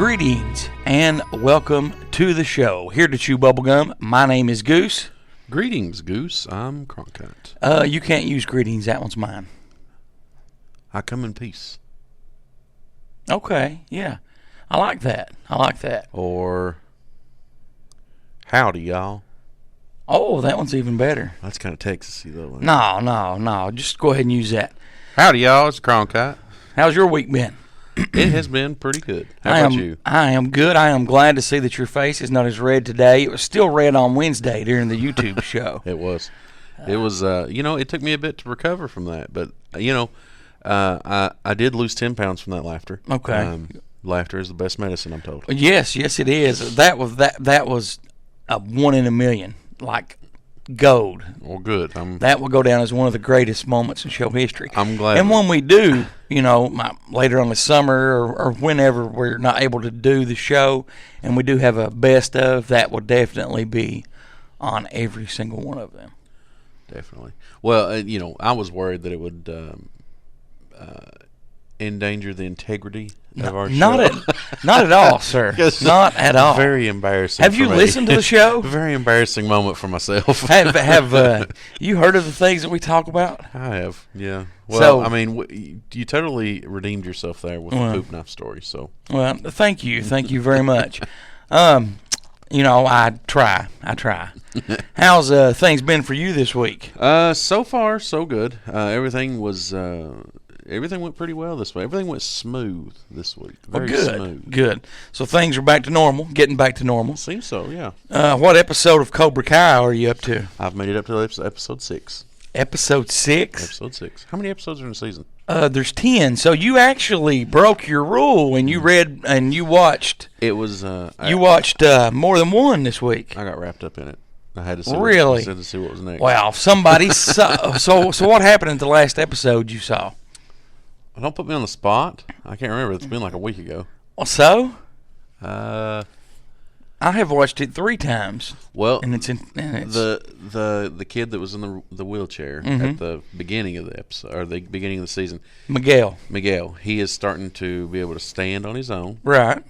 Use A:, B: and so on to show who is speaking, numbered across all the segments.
A: Greetings and welcome to the show. Here to chew bubblegum, my name is Goose.
B: Greetings, Goose. I'm Cronkite.
A: You can't use greetings, that one's mine.
B: I come in peace.
A: Okay, yeah. I like that.
B: Or, howdy, y'all.
A: Oh, that one's even better.
B: That's kind of Texasy, though.
A: No. Just go ahead and use that.
B: Howdy, y'all. It's Cronkite.
A: How's your week been?
B: It has been pretty good. How about you?
A: I am good. I am glad to see that your face is not as red today. It was still red on Wednesday during the YouTube show.
B: It was. It took me a bit to recover from that. But, I did lose 10 pounds from that laughter.
A: Okay.
B: Laughter is the best medicine, I'm told.
A: Yes, it is. That was a 1 in a million, like gold.
B: Well, good.
A: That will go down as one of the greatest moments in show history.
B: I'm glad.
A: And when we do, later on the summer or whenever we're not able to do the show, and we do have a best of, that will definitely be on every single one of them.
B: Definitely. Well, I was worried that it would endanger the integrity of our show.
A: Not at all, sir. Not at all.
B: Very embarrassing.
A: Have you listened to the show?
B: Very embarrassing moment for myself.
A: Have you heard of the things that we talk about?
B: I have, yeah. Well, you totally redeemed yourself there with the poop knife story. So,
A: well, thank you very much. I try. How's things been for you this week?
B: So far so good. Everything went pretty well this week. Everything went smooth this week. Very smooth.
A: Good. So things are back to normal, getting back to normal.
B: Seems so, yeah.
A: What episode of Cobra Kai are you up to?
B: I've made it up to episode 6.
A: Episode 6?
B: Episode 6. How many episodes are in the season?
A: There's 10. So you actually broke your rule and you read and you watched.
B: It was.
A: You watched more than one this week.
B: I got wrapped up in it. I had to see.
A: Really?
B: To see what was next.
A: Wow. Somebody saw. So what happened in the last episode you saw?
B: Don't put me on the spot. I can't remember. It's been like a week ago.
A: Well, so?
B: I
A: have watched it 3 times.
B: Well,
A: and it's
B: the kid that was in the wheelchair at the beginning of the episode or the beginning of the season.
A: Miguel.
B: He is starting to be able to stand on his own.
A: Right.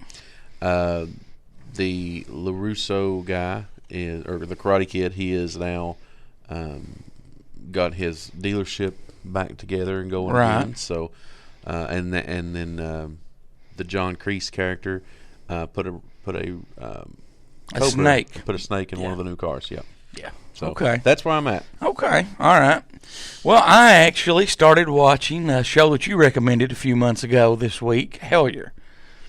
B: The LaRusso guy or the Karate Kid. He is now got his dealership back together and going again. So. And then the John Kreese character put a
A: snake.
B: Put a snake in one of the new cars. Yeah.
A: Yeah.
B: So
A: okay.
B: That's where I'm at.
A: Okay. All right. Well, I actually started watching a show that you recommended a few months ago this week, Hellier.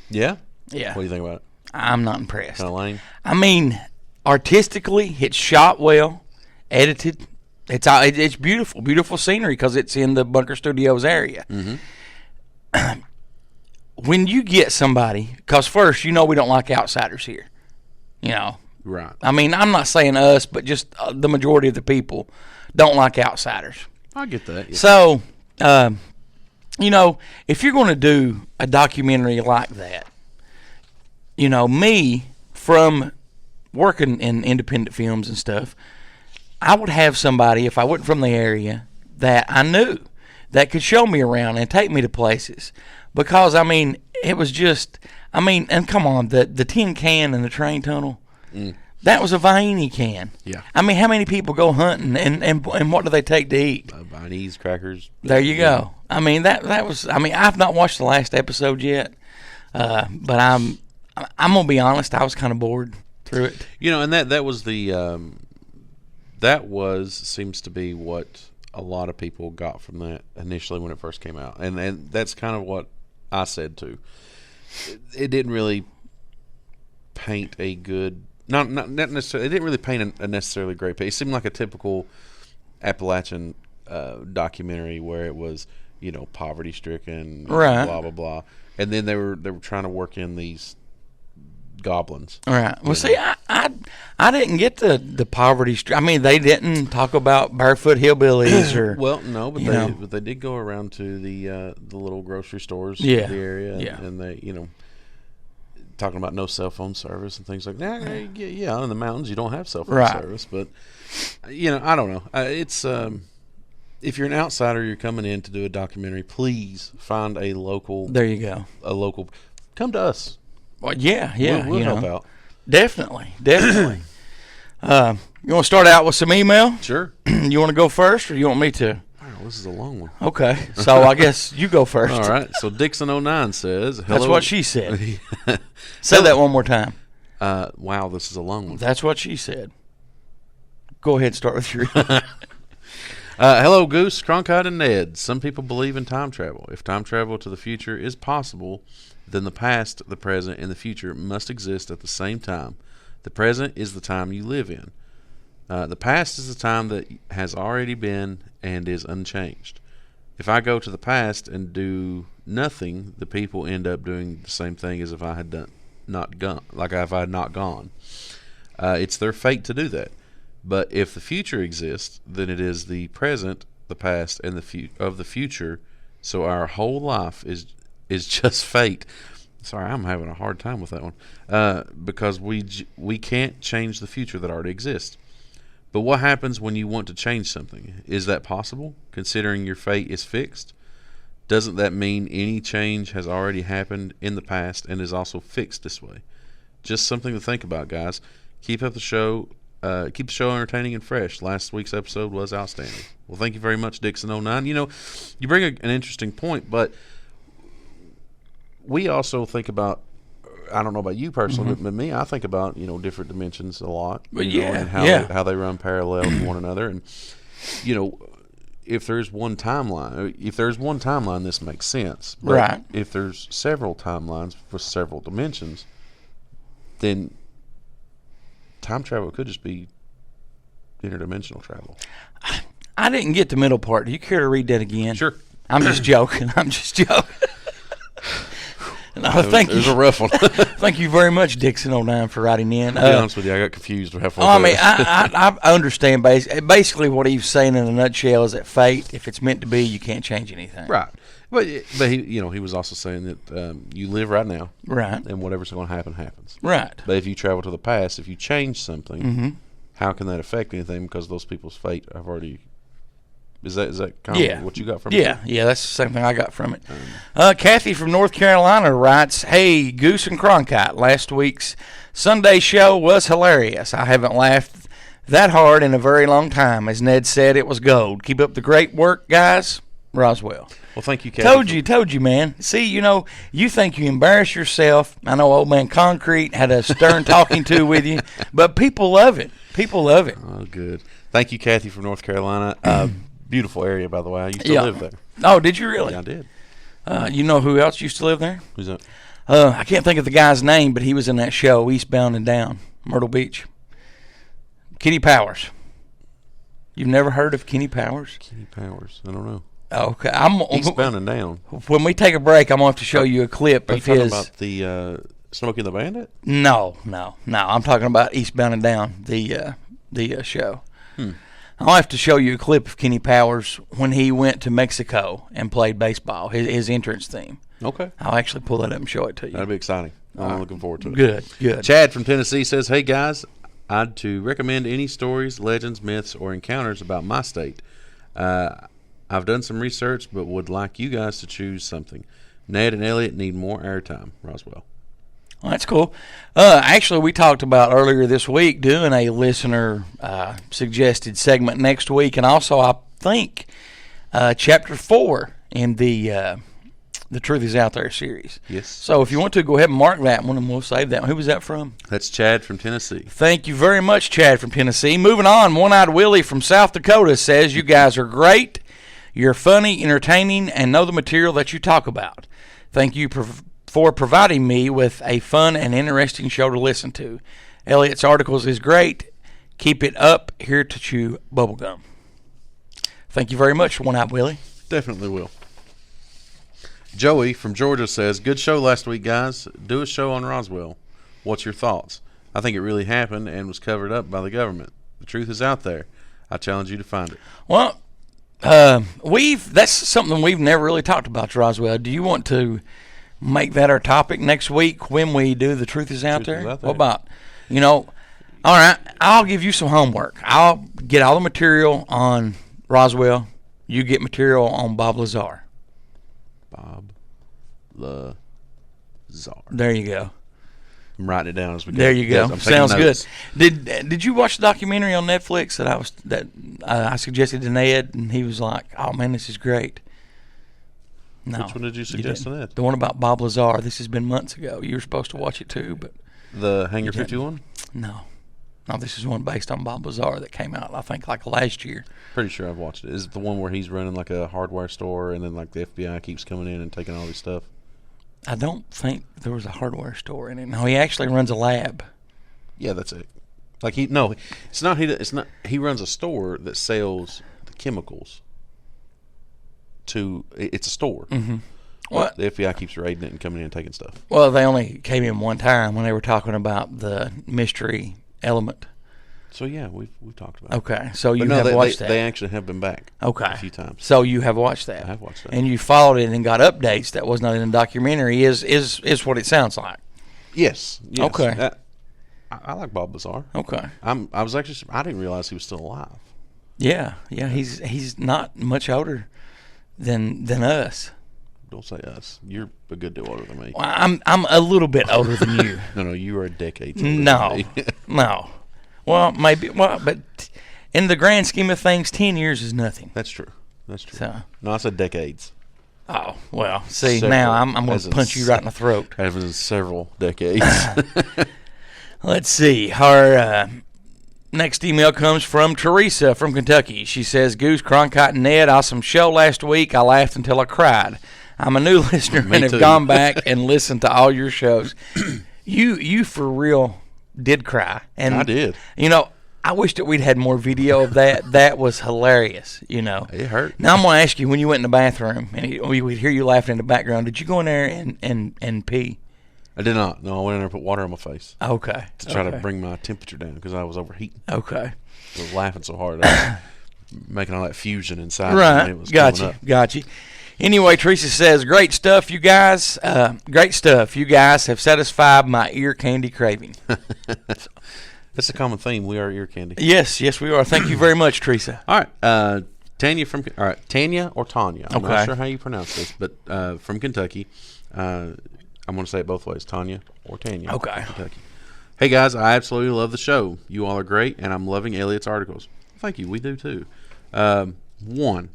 B: Yeah.
A: Yeah.
B: What do you think about it?
A: I'm not impressed.
B: Kind of lame.
A: I mean, artistically, it's shot well, edited. It's beautiful scenery because it's in the Bunker Studios area.
B: Mm-hmm.
A: When you get somebody, because first, we don't like outsiders here.
B: Right.
A: I mean, I'm not saying us, but just the majority of the people don't like outsiders.
B: I get that. Yeah.
A: So, if you're going to do a documentary like that, me, from working in independent films and stuff, I would have somebody, if I wasn't from the area, that I knew that could show me around and take me to places. Because, it was just, and come on, the tin can in the train tunnel, that was a Vaini can.
B: Yeah.
A: How many people go hunting and what do they take to eat?
B: Vainis, crackers.
A: There you go. That was, I've not watched the last episode yet, but I'm going to be honest, I was kind of bored through it.
B: And that was seems to be what a lot of people got from that initially when it first came out, and that's kind of what I said too. It didn't really paint a good, not necessarily. It didn't really paint a necessarily great picture. It seemed like a typical Appalachian documentary where it was poverty stricken,
A: right?
B: Blah blah blah, and then they were trying to work in these goblins.
A: All right. Well, see, I didn't get the poverty. They didn't talk about barefoot hillbillies or.
B: Well, no, but they did go around to the little grocery stores in the area, and they talking about no cell phone service and things like that. Yeah, in the mountains you don't have cell phone service, but I don't know. It's if you're an outsider, you're coming in to do a documentary. Please find a local.
A: There you go.
B: A local. Come to us.
A: Well, yeah.
B: we'll help out.
A: Definitely. You want to start out with some email?
B: Sure.
A: You want to go first, or you want me to?
B: Wow, this is a long one.
A: Okay, so I guess you go first.
B: All right. So Dixon09 says, hello.
A: That's what she said. Say that one more time.
B: Wow, this is a long one.
A: That's what she said. Go ahead and start with your.
B: Hello, Goose, Cronkite, and Ned. Some people believe in time travel. If time travel to the future is possible, then the past, the present, and the future must exist at the same time. The present is the time you live in. The past is the time that has already been and is unchanged. If I go to the past and do nothing, the people end up doing the same thing as if I had not gone. It's their fate to do that. But if the future exists, then it is the present, the past, and the future. So our whole life is just fate. Sorry, I'm having a hard time with that one. Because we can't change the future that already exists. But what happens when you want to change something? Is that possible, considering your fate is fixed? Doesn't that mean any change has already happened in the past and is also fixed this way? Just something to think about, guys. Keep up the show. Keep the show entertaining and fresh. Last week's episode was outstanding. Well, thank you very much, Dixon09. You know, you bring an interesting point, but we also think about, I don't know about you personally, but me, I think about, different dimensions a lot. And how they run parallel to one another. And, if there's one timeline, this makes sense. But
A: right.
B: If there's several timelines for several dimensions, then time travel could just be interdimensional travel.
A: I didn't get the middle part. Do you care to read that again?
B: Sure.
A: I'm just joking. No, thank you.
B: It was a rough one.
A: Thank you very much, Dixon09, for writing in.
B: To be honest with you, I got confused.
A: I understand. Basically, what he's saying in a nutshell is that fate, if it's meant to be, you can't change anything.
B: Right. But he was also saying that you live right now,
A: right,
B: and whatever's going to happen happens,
A: right.
B: But if you travel to the past, if you change something, how can that affect anything? Because those people's fate have already. Is that kind of what you got from it?
A: Yeah, that's the same thing I got from it. Kathy from North Carolina writes, "Hey, Goose and Cronkite, last week's Sunday show was hilarious. I haven't laughed that hard in a very long time. As Ned said, it was gold. Keep up the great work, guys. Roswell."
B: Well, thank you, Kathy.
A: Told you, man. See, you think you embarrass yourself. I know Old Man Concrete had a stern talking to with you, but people love it. People love it.
B: Oh, good. Thank you, Kathy from North Carolina. Beautiful area, by the way. I used to live there.
A: Oh, did you really?
B: Yeah, I did.
A: You know who else used to live there?
B: Who's that?
A: I can't think of the guy's name, but he was in that show, Eastbound and Down, Myrtle Beach. Kenny Powers. You've never heard of Kenny Powers?
B: Kenny Powers. I don't know.
A: Okay.
B: Eastbound and Down.
A: When we take a break, I'm going to have to show you a clip of his.
B: Are you talking about the Smokey and the Bandit?
A: No. I'm talking about Eastbound and Down, the show. I'll have to show you a clip of Kenny Powers when he went to Mexico and played baseball, his entrance theme.
B: Okay.
A: I'll actually pull that up and show it to you.
B: That'd be exciting. I'm looking forward to it.
A: Good.
B: Chad from Tennessee says, "Hey, guys, I'd to recommend any stories, legends, myths, or encounters about my state. I've done some research, but would like you guys to choose something. Ned and Elliot need more airtime. Roswell."
A: Well, that's cool. Actually, we talked about earlier this week doing a listener suggested segment next week, and also I think Chapter 4 in the Truth Is Out There series.
B: Yes.
A: So if you want to, go ahead and mark that one, and we'll save that one. Who was that from?
B: That's Chad from Tennessee.
A: Thank you very much, Chad from Tennessee. Moving on, One-Eyed Willie from South Dakota says, "You guys are great. You're funny, entertaining, and know the material that you talk about. Thank you for providing me with a fun and interesting show to listen to. Elliot's articles is great. Keep it up. Here to chew bubblegum." Thank you very much, One-Eyed Willie.
B: Definitely will. Joey from Georgia says, "Good show last week, guys. Do a show on Roswell. What's your thoughts? I think it really happened and was covered up by the government. The truth is out there. I challenge you to find it."
A: Well, that's something we've never really talked about, Roswell. Do you want to make that our topic next week when we do The Truth Is Out There? What about, all right, I'll give you some homework. I'll get all the material on Roswell. You get material on Bob Lazar.
B: Bob Lazar.
A: There you go.
B: I'm writing it down as we go.
A: There you go.
B: Yes, I'm taking
A: Sounds good.
B: notes.
A: Did you watch the documentary on Netflix that I suggested to Ned, and he was like, "Oh man, this is great." No,
B: Which one did you suggest to
A: didn't.
B: Ned?
A: The one about Bob Lazar. This has been months ago. You were supposed to watch it too, but
B: The Hangar
A: You didn't.
B: 51?
A: no. No, this is one based on Bob Lazar that came out, I think, like last year.
B: Pretty sure I've watched it. Is it the one where he's running like a hardware store and then like the FBI keeps coming in and taking all his stuff?
A: I don't think there was a hardware store in it. No, he actually runs a lab.
B: Yeah, that's it. Like he runs a store that sells the chemicals to it's a store.
A: Mm-hmm.
B: But
A: What?
B: the FBI keeps raiding it and coming in and taking stuff.
A: Well, they only came in one time when they were talking about the mystery element.
B: So yeah, we've talked about it.
A: Okay, so you
B: But no,
A: have
B: they,
A: watched
B: they,
A: that.
B: they actually have been back
A: Okay.
B: a few times.
A: So you have watched that.
B: I have watched that.
A: And you followed it and got updates that was not in the documentary is what it sounds like.
B: Yes.
A: Okay.
B: I like Bob Lazar.
A: Okay.
B: I was actually I didn't realize he was still alive.
A: Yeah, he's not much older than us.
B: Don't say us. You're a good deal older than me.
A: Well, I'm a little bit older than you.
B: No, you are a decade older
A: No.
B: than me.
A: No. Well, maybe but in the grand scheme of things, 10 years is nothing.
B: That's true. That's true.
A: So,
B: No, I said decades.
A: oh, well, see,
B: Several.
A: now I'm going
B: As
A: to
B: in
A: punch you right in the throat.
B: Having several decades.
A: Let's see. Our next email comes from Teresa from Kentucky. She says, Goose, Cronkite, and Ned, awesome show last week. I laughed until I cried. I'm a new listener
B: Me
A: and have
B: too.
A: gone back and listened to all your shows. You for real did cry. And
B: I did.
A: You know, I wish that we'd had more video of that. That was hilarious, you know.
B: It hurt.
A: Now I'm going to ask you, when you went in the bathroom and we would hear you laughing in the background, did you go in there and pee?
B: I did not. No, I went in there and put water on my face
A: Okay.
B: to try
A: okay.
B: to bring my temperature down because I was overheating.
A: Okay.
B: I was laughing so hard. I was making all that fusion inside.
A: Right.
B: It was coming up.
A: Gotcha. Anyway, Teresa says, great stuff, you guys. Great stuff. You guys have satisfied my ear candy craving.
B: That's a common theme. We are ear candy.
A: Yes, we are. Thank you very much, Teresa.
B: All right. Tanya or Tanya. I'm
A: Okay.
B: not sure how you pronounce this, but from Kentucky. I'm going to say it both ways, Tanya or Tanya.
A: Okay.
B: From Kentucky. Hey, guys, I absolutely love the show. You all are great, and I'm loving Elliot's articles. Thank you. We do, too. One.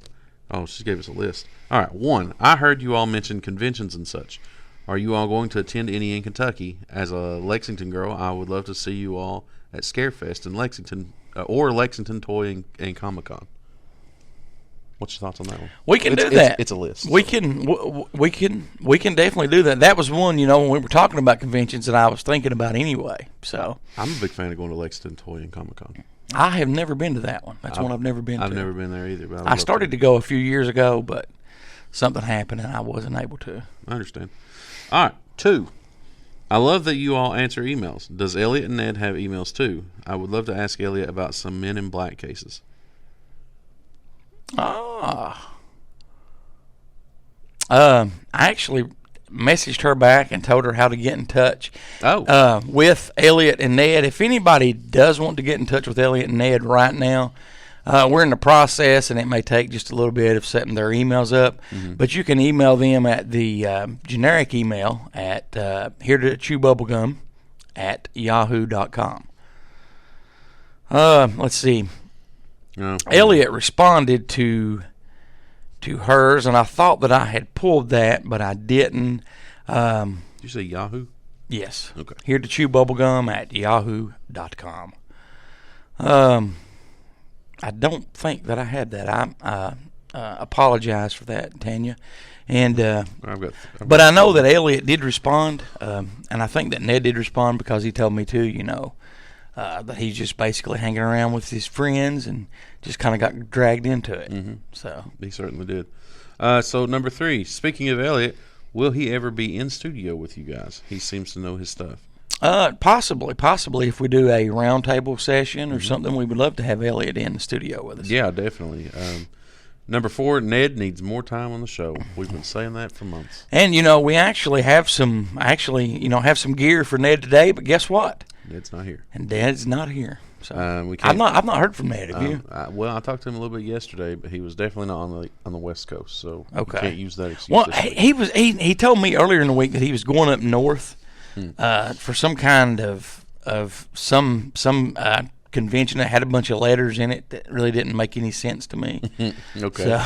B: Oh, she gave us a list. All right. One, I heard you all mention conventions and such. Are you all going to attend any in Kentucky? As a Lexington girl, I would love to see you all at Scarefest in Lexington or Lexington Toy and Comic-Con. What's your thoughts on that one?
A: We can do
B: It's-
A: that.
B: It's a list.
A: We can definitely do that. That was one, when we were talking about conventions that I was thinking about anyway. So
B: I'm a big fan of going to Lexington Toy and Comic-Con.
A: I have never been to that one. That's one I've never been to.
B: I've never been there either. But
A: I started to go a few years ago, but something happened and I wasn't able to.
B: I understand. All right. Two, I love that you all answer emails. Does Elliot and Ned have emails too? I would love to ask Elliot about some Men in Black cases.
A: I actually messaged her back and told her how to get in touch with Elliot and Ned. If anybody does want to get in touch with Elliot and Ned right now, we're in the process, and it may take just a little bit of setting their emails up. But you can email them at the generic email at here to chew bubblegum at yahoo.com. Let's see.
B: No.
A: Elliot responded to hers, and I thought that I had pulled that, but I didn't.
B: Did you say Yahoo?
A: Yes.
B: Okay.
A: Here to chew bubblegum at yahoo.com. I don't think that I had that. I apologize for that, Tanya. And but I know that Elliot did respond, and I think that Ned did respond because he told me too. That he's just basically hanging around with his friends and just kind of got dragged into it. So
B: He certainly did. So number three, speaking of Elliot, will he ever be in studio with you guys? He seems to know his stuff.
A: possibly if we do a roundtable session or something, we would love to have Elliot in the studio with us.
B: Yeah, definitely. Number four, Ned needs more time on the show. We've been saying that for months.
A: And we actually have some gear for Ned today, but guess what?
B: Ned's not here.
A: And Ned's not here. So
B: We can't,
A: I've not heard from Ned. Have you?
B: I talked to him a little bit yesterday, but he was definitely not on the West Coast, so
A: Okay.
B: you can't use that excuse.
A: Well,
B: this week.
A: he told me earlier in the week that he was going up north for some kind of some convention that had a bunch of letters in it that really didn't make any sense to me.
B: Okay.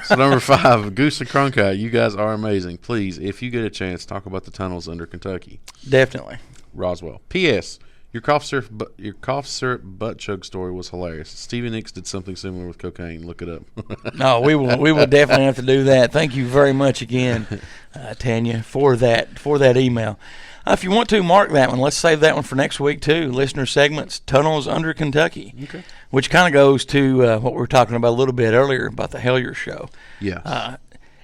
B: So number 5, Goose and Cronkite, you guys are amazing. Please, if you get a chance, talk about the tunnels under Kentucky.
A: Definitely.
B: Roswell. P.S. Your cough syrup butt chug story was hilarious. Stevie Nicks did something similar with cocaine. Look it up.
A: No, we will definitely have to do that. Thank you very much again, Tanya, for that email. If you want to mark that one, let's save that one for next week too. Listener segments, Tunnels Under Kentucky,
B: Okay.
A: which kind of goes to what we were talking about a little bit earlier about the Hellier show.
B: Yeah.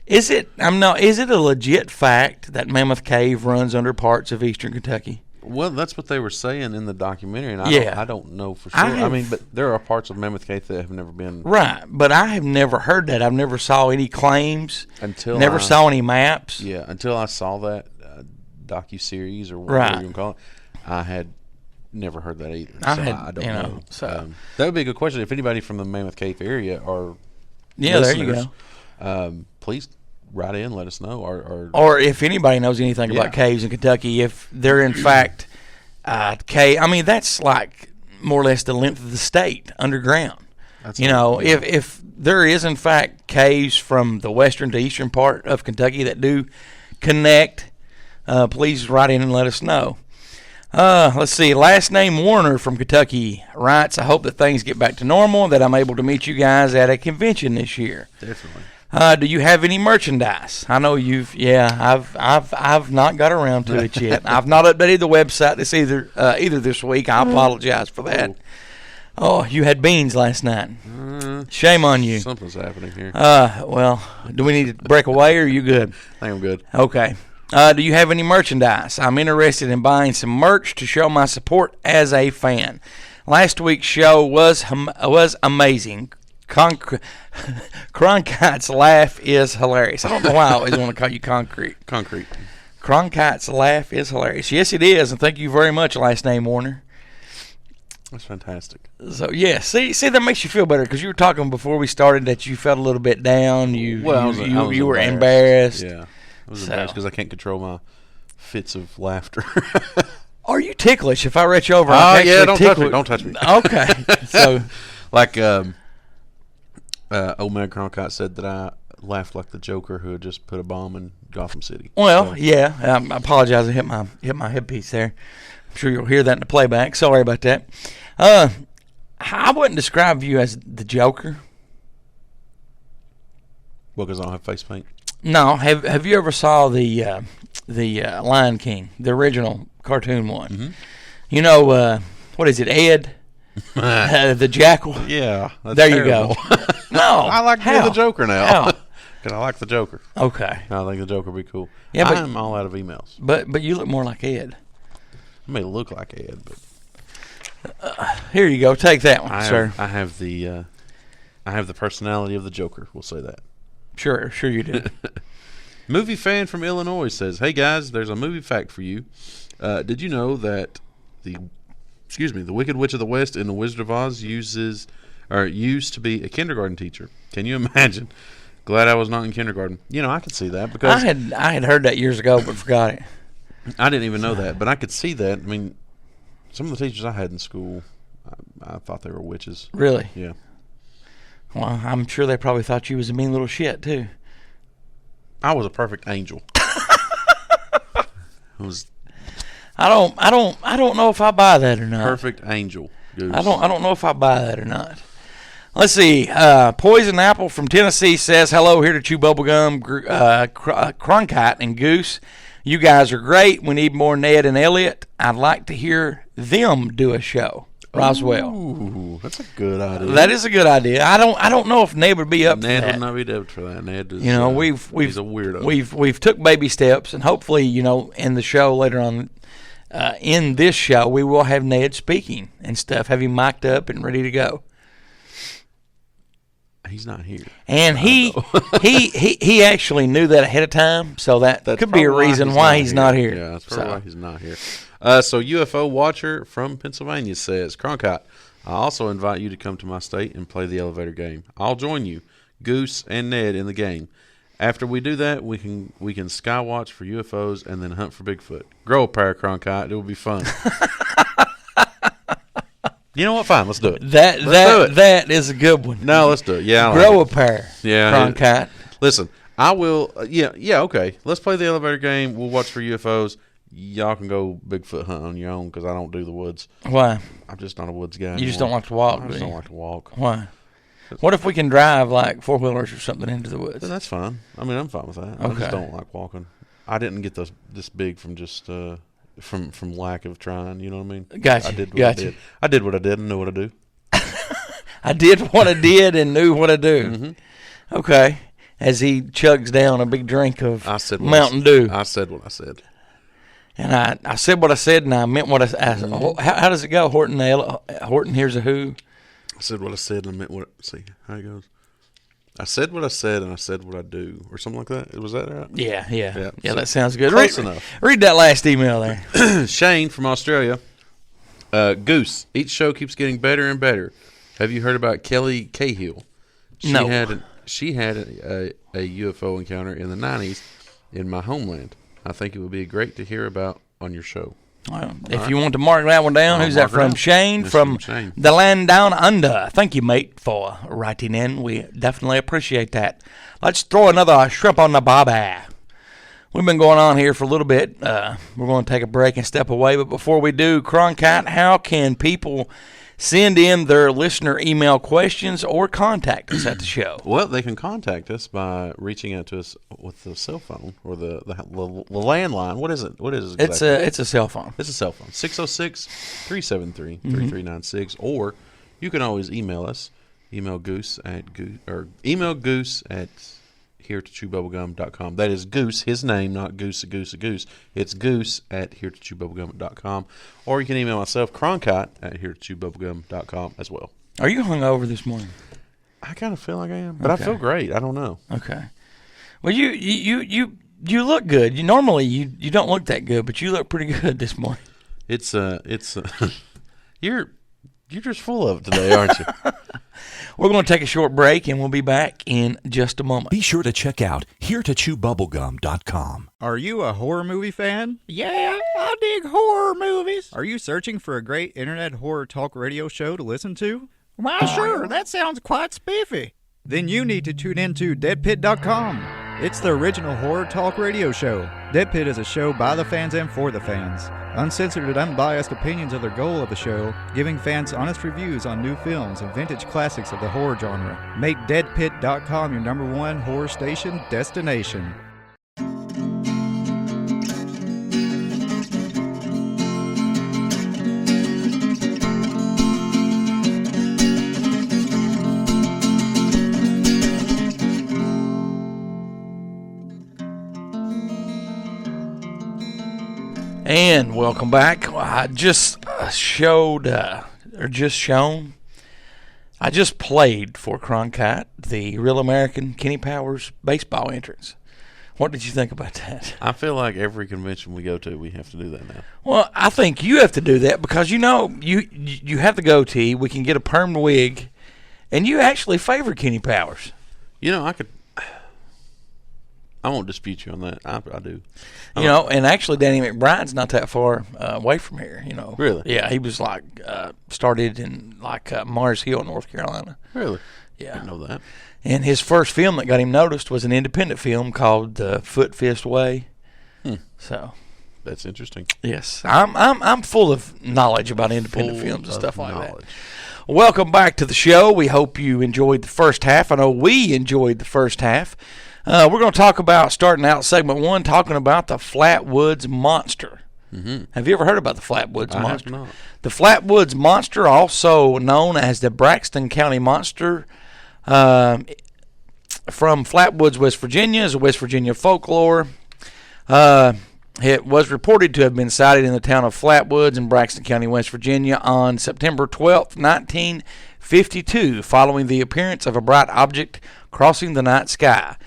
A: Is it a legit fact that Mammoth Cave runs under parts of eastern Kentucky?
B: Well, that's what they were saying in the documentary, and I don't know for sure. I mean, but there are parts of Mammoth Cave that have never been.
A: Right, but I have never heard that. I've never saw any claims.
B: Never
A: saw any maps.
B: Yeah, until I saw that docu-series or whatever you can call it. I had never heard that either. I don't know.
A: So
B: that would be a good question. If anybody from the Mammoth Cave area or
A: there you go.
B: Please write in, let us know,
A: or if anybody knows anything about caves in Kentucky, if they're in fact cave. I mean, that's like more or less the length of the state underground. If there is in fact caves from the western to eastern part of Kentucky that do connect, please write in and let us know. Let's see. Last name Warner from Kentucky writes, I hope that things get back to normal, that I'm able to meet you guys at a convention this year.
B: Definitely.
A: Do you have any merchandise? I know you've. Yeah, I've not got around to it yet. I've not updated the website either this week. I apologize for that. Oh, you had beans last night. Shame on you.
B: Something's happening here.
A: Well, do we need to break away, or are you good?
B: I think I'm good.
A: Okay. Do you have any merchandise? I'm interested in buying some merch to show my support as a fan. Last week's show was amazing. Cronkite's laugh is hilarious. I don't know why I always want to call you Concrete. Cronkite's laugh is hilarious. Yes, it is, and thank you very much, last name Warner.
B: That's fantastic.
A: So, yeah, see, that makes you feel better because you were talking before we started that you felt a little bit down. You were embarrassed.
B: Yeah, I was embarrassed because I can't control my fits of laughter.
A: Are you ticklish? If I reach over,
B: don't touch me.
A: Okay, so
B: like old man Cronkite said that I laughed like the Joker who had just put a bomb in Gotham City.
A: Well, I apologize. I hit my headpiece there. I'm sure you'll hear that in the playback. Sorry about that. I wouldn't describe you as the Joker.
B: Well, because I don't have face paint.
A: No. Have you ever saw the Lion King, the original cartoon one?
B: Mm-hmm.
A: You know, what is it, Ed? The jackal.
B: Yeah,
A: there terrible. You go. No,
B: I like the Joker now. Because I like the Joker.
A: Okay.
B: I think the Joker would be cool.
A: Yeah, but
B: I'm all out of emails.
A: But you look more like Ed.
B: I may look like Ed, but
A: here you go. Take that one, sir.
B: I have the personality of the Joker. We'll say that.
A: Sure you do.
B: Movie fan from Illinois says, "Hey guys, there's a movie fact for you. Did you know that the Wicked Witch of the West in The Wizard of Oz used to be a kindergarten teacher? Can you imagine? Glad I was not in kindergarten. I could see that because
A: I had heard that years ago, but forgot it.
B: I didn't even know that, but I could see that. I mean, some of the teachers I had in school, I thought they were witches.
A: Really?
B: Yeah.
A: Well, I'm sure they probably thought you was a mean little shit too.
B: I was a perfect angel.
A: I don't know if I buy that or not.
B: Perfect angel. Goose.
A: I don't know if I buy that or not. Let's see. Poison Apple from Tennessee says, hello, here to chew bubblegum. Cronkite and Goose, you guys are great. We need more Ned and Elliot. I'd like to hear them do a show. Roswell.
B: Ooh, that's a good idea.
A: That is a good idea. I don't know if Ned would be up for that.
B: Ned would not be up for that. Ned is,
A: he's
B: a weirdo.
A: We've took baby steps, and hopefully, in the show later on, in this show, we will have Ned speaking and stuff, have him mic'd up and ready to go.
B: He's not here,
A: and he actually knew that ahead of time, so that could be a reason why he's not here.
B: Yeah, that's probably why he's not here. So UFO Watcher from Pennsylvania says, Cronkite, I also invite you to come to my state and play the elevator game. I'll join you, Goose and Ned, in the game. After we do that, we can skywatch for UFOs and then hunt for Bigfoot. Grow a pair, Cronkite. It will be fun. You know what? Fine, let's do it.
A: Let's do it. That is a good one.
B: No, let's do it. Yeah,
A: grow a pair.
B: Yeah,
A: Cronkite.
B: Listen, I will. Yeah. Okay, let's play the elevator game. We'll watch for UFOs. Y'all can go Bigfoot hunt on your own because I don't do the woods.
A: Why?
B: I'm just not a woods guy.
A: You just don't like to walk.
B: I just don't like to walk.
A: Why? What if we can drive like 4-wheelers or something into the woods?
B: Then that's fine. I mean, I'm fine with that.
A: Okay.
B: I just don't like walking. I didn't get this big from just from lack of trying. You know what I mean?
A: Gotcha.
B: I did what I did. I did what I did and knew what I do.
A: I did what I did and knew what I do.
B: Mm-hmm.
A: Okay. As he chugs down a big drink of Mountain Dew.
B: I said what I said.
A: And I said what I said, and I meant what I said.
B: Mm-hmm.
A: How does it go? Horton here's a who.
B: I said what I said and I meant what. See how it goes. I said what I said and I said what I do, or something like that. Was that right?
A: Yeah.
B: So
A: That sounds good.
B: Close enough.
A: Read that last email there.
B: Shane from Australia. Goose. Each show keeps getting better and better. Have you heard about Kelly Cahill?
A: No.
B: She had a UFO encounter in the 90s in my homeland. I think it would be great to hear about on your show.
A: Well, if you want to mark that one down, who's that from? Shane
B: That's
A: from
B: Shane.
A: the land down under. Thank you, mate, for writing in. We definitely appreciate that. Let's throw another shrimp on the barbie. We've been going on here for a little bit. We're going to take a break and step away. But before we do, Cronkite, how can people send in their listener email questions or contact us at the show?
B: Well, they can contact us by reaching out to us with the cell phone or the landline. What is it? What is it exactly?
A: It's a cell phone.
B: It's a cell phone. 606-373-3396. Or you can always email us. Email Goose at heretotchewbubblegum.com. That is Goose, his name, not Goose a Goose a Goose. It's Goose at heretotchewbubblegum.com. Or you can email myself, Cronkite, at heretotchewbubblegum.com as well.
A: Are you hungover this morning?
B: I kind of feel like I am, but
A: Okay.
B: I feel great. I don't know.
A: Okay. Well, you look good. You normally you don't look that good, but you look pretty good this morning.
B: It's you're just full of it today, aren't you?
A: We're going to take a short break, and we'll be back in just a moment.
C: Be sure to check out heretotchewbubblegum.com.
D: Are you a horror movie fan?
E: Yeah, I dig horror movies.
D: Are you searching for a great internet horror talk radio show to listen to?
E: Why, sure, that sounds quite spiffy.
D: Then you need to tune into deadpit.com. It's the original horror talk radio show. Dead Pit is a show by the fans and for the fans. Uncensored and unbiased opinions are the goal of the show, giving fans honest reviews on new films and vintage classics of the horror genre. Make deadpit.com your #1 horror station destination.
A: And welcome back. I just I just played for Cronkite the Real American Kenny Powers baseball entrance. What did you think about that?
B: I feel like every convention we go to, we have to do that now.
A: Well, I think you have to do that because you have the goatee. We can get a perm wig, and you actually favor Kenny Powers.
B: You know, I won't dispute you on that. I do.
A: And actually Danny McBride's not that far away from here,
B: Really?
A: Yeah, he was started in Mars Hill, North Carolina.
B: Really?
A: Yeah.
B: I didn't know that.
A: And his first film that got him noticed was an independent film called The Foot Fist Way. So
B: That's interesting.
A: yes, I'm full of knowledge about independent films and stuff like
B: knowledge.
A: that. Welcome back to the show. We hope you enjoyed the first half. I know we enjoyed the first half. We're going to talk about, starting out segment 1, talking about the Flatwoods Monster.
B: Mm-hmm.
A: Have you ever heard about the Flatwoods
B: I
A: Monster?
B: have not.
A: The Flatwoods Monster, also known as the Braxton County Monster, from Flatwoods, West Virginia, is a West Virginia folklore. It was reported to have been sighted in the town of Flatwoods in Braxton County, West Virginia on September 12, 1952, following the appearance of a bright object crossing the night sky.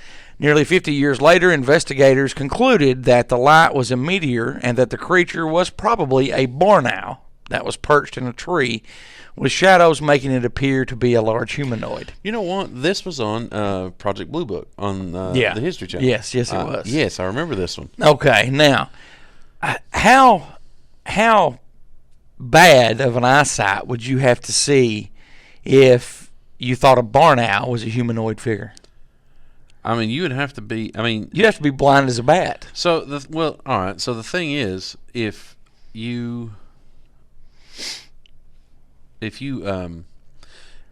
A: Nearly 50 years later, investigators concluded that the light was a meteor and that the creature was probably a barn owl. that was perched in a tree, with shadows making it appear to be a large humanoid.
B: You know what? This was on Project Blue Book on
A: Yeah.
B: the History Channel.
A: Yes, it was.
B: Yes, I remember this one.
A: Okay, now, how bad of an eyesight would you have to see if you thought a barn owl was a humanoid figure?
B: I mean, you would have to be. I mean,
A: You'd have to be blind as a bat.
B: so all right. So the thing is, if you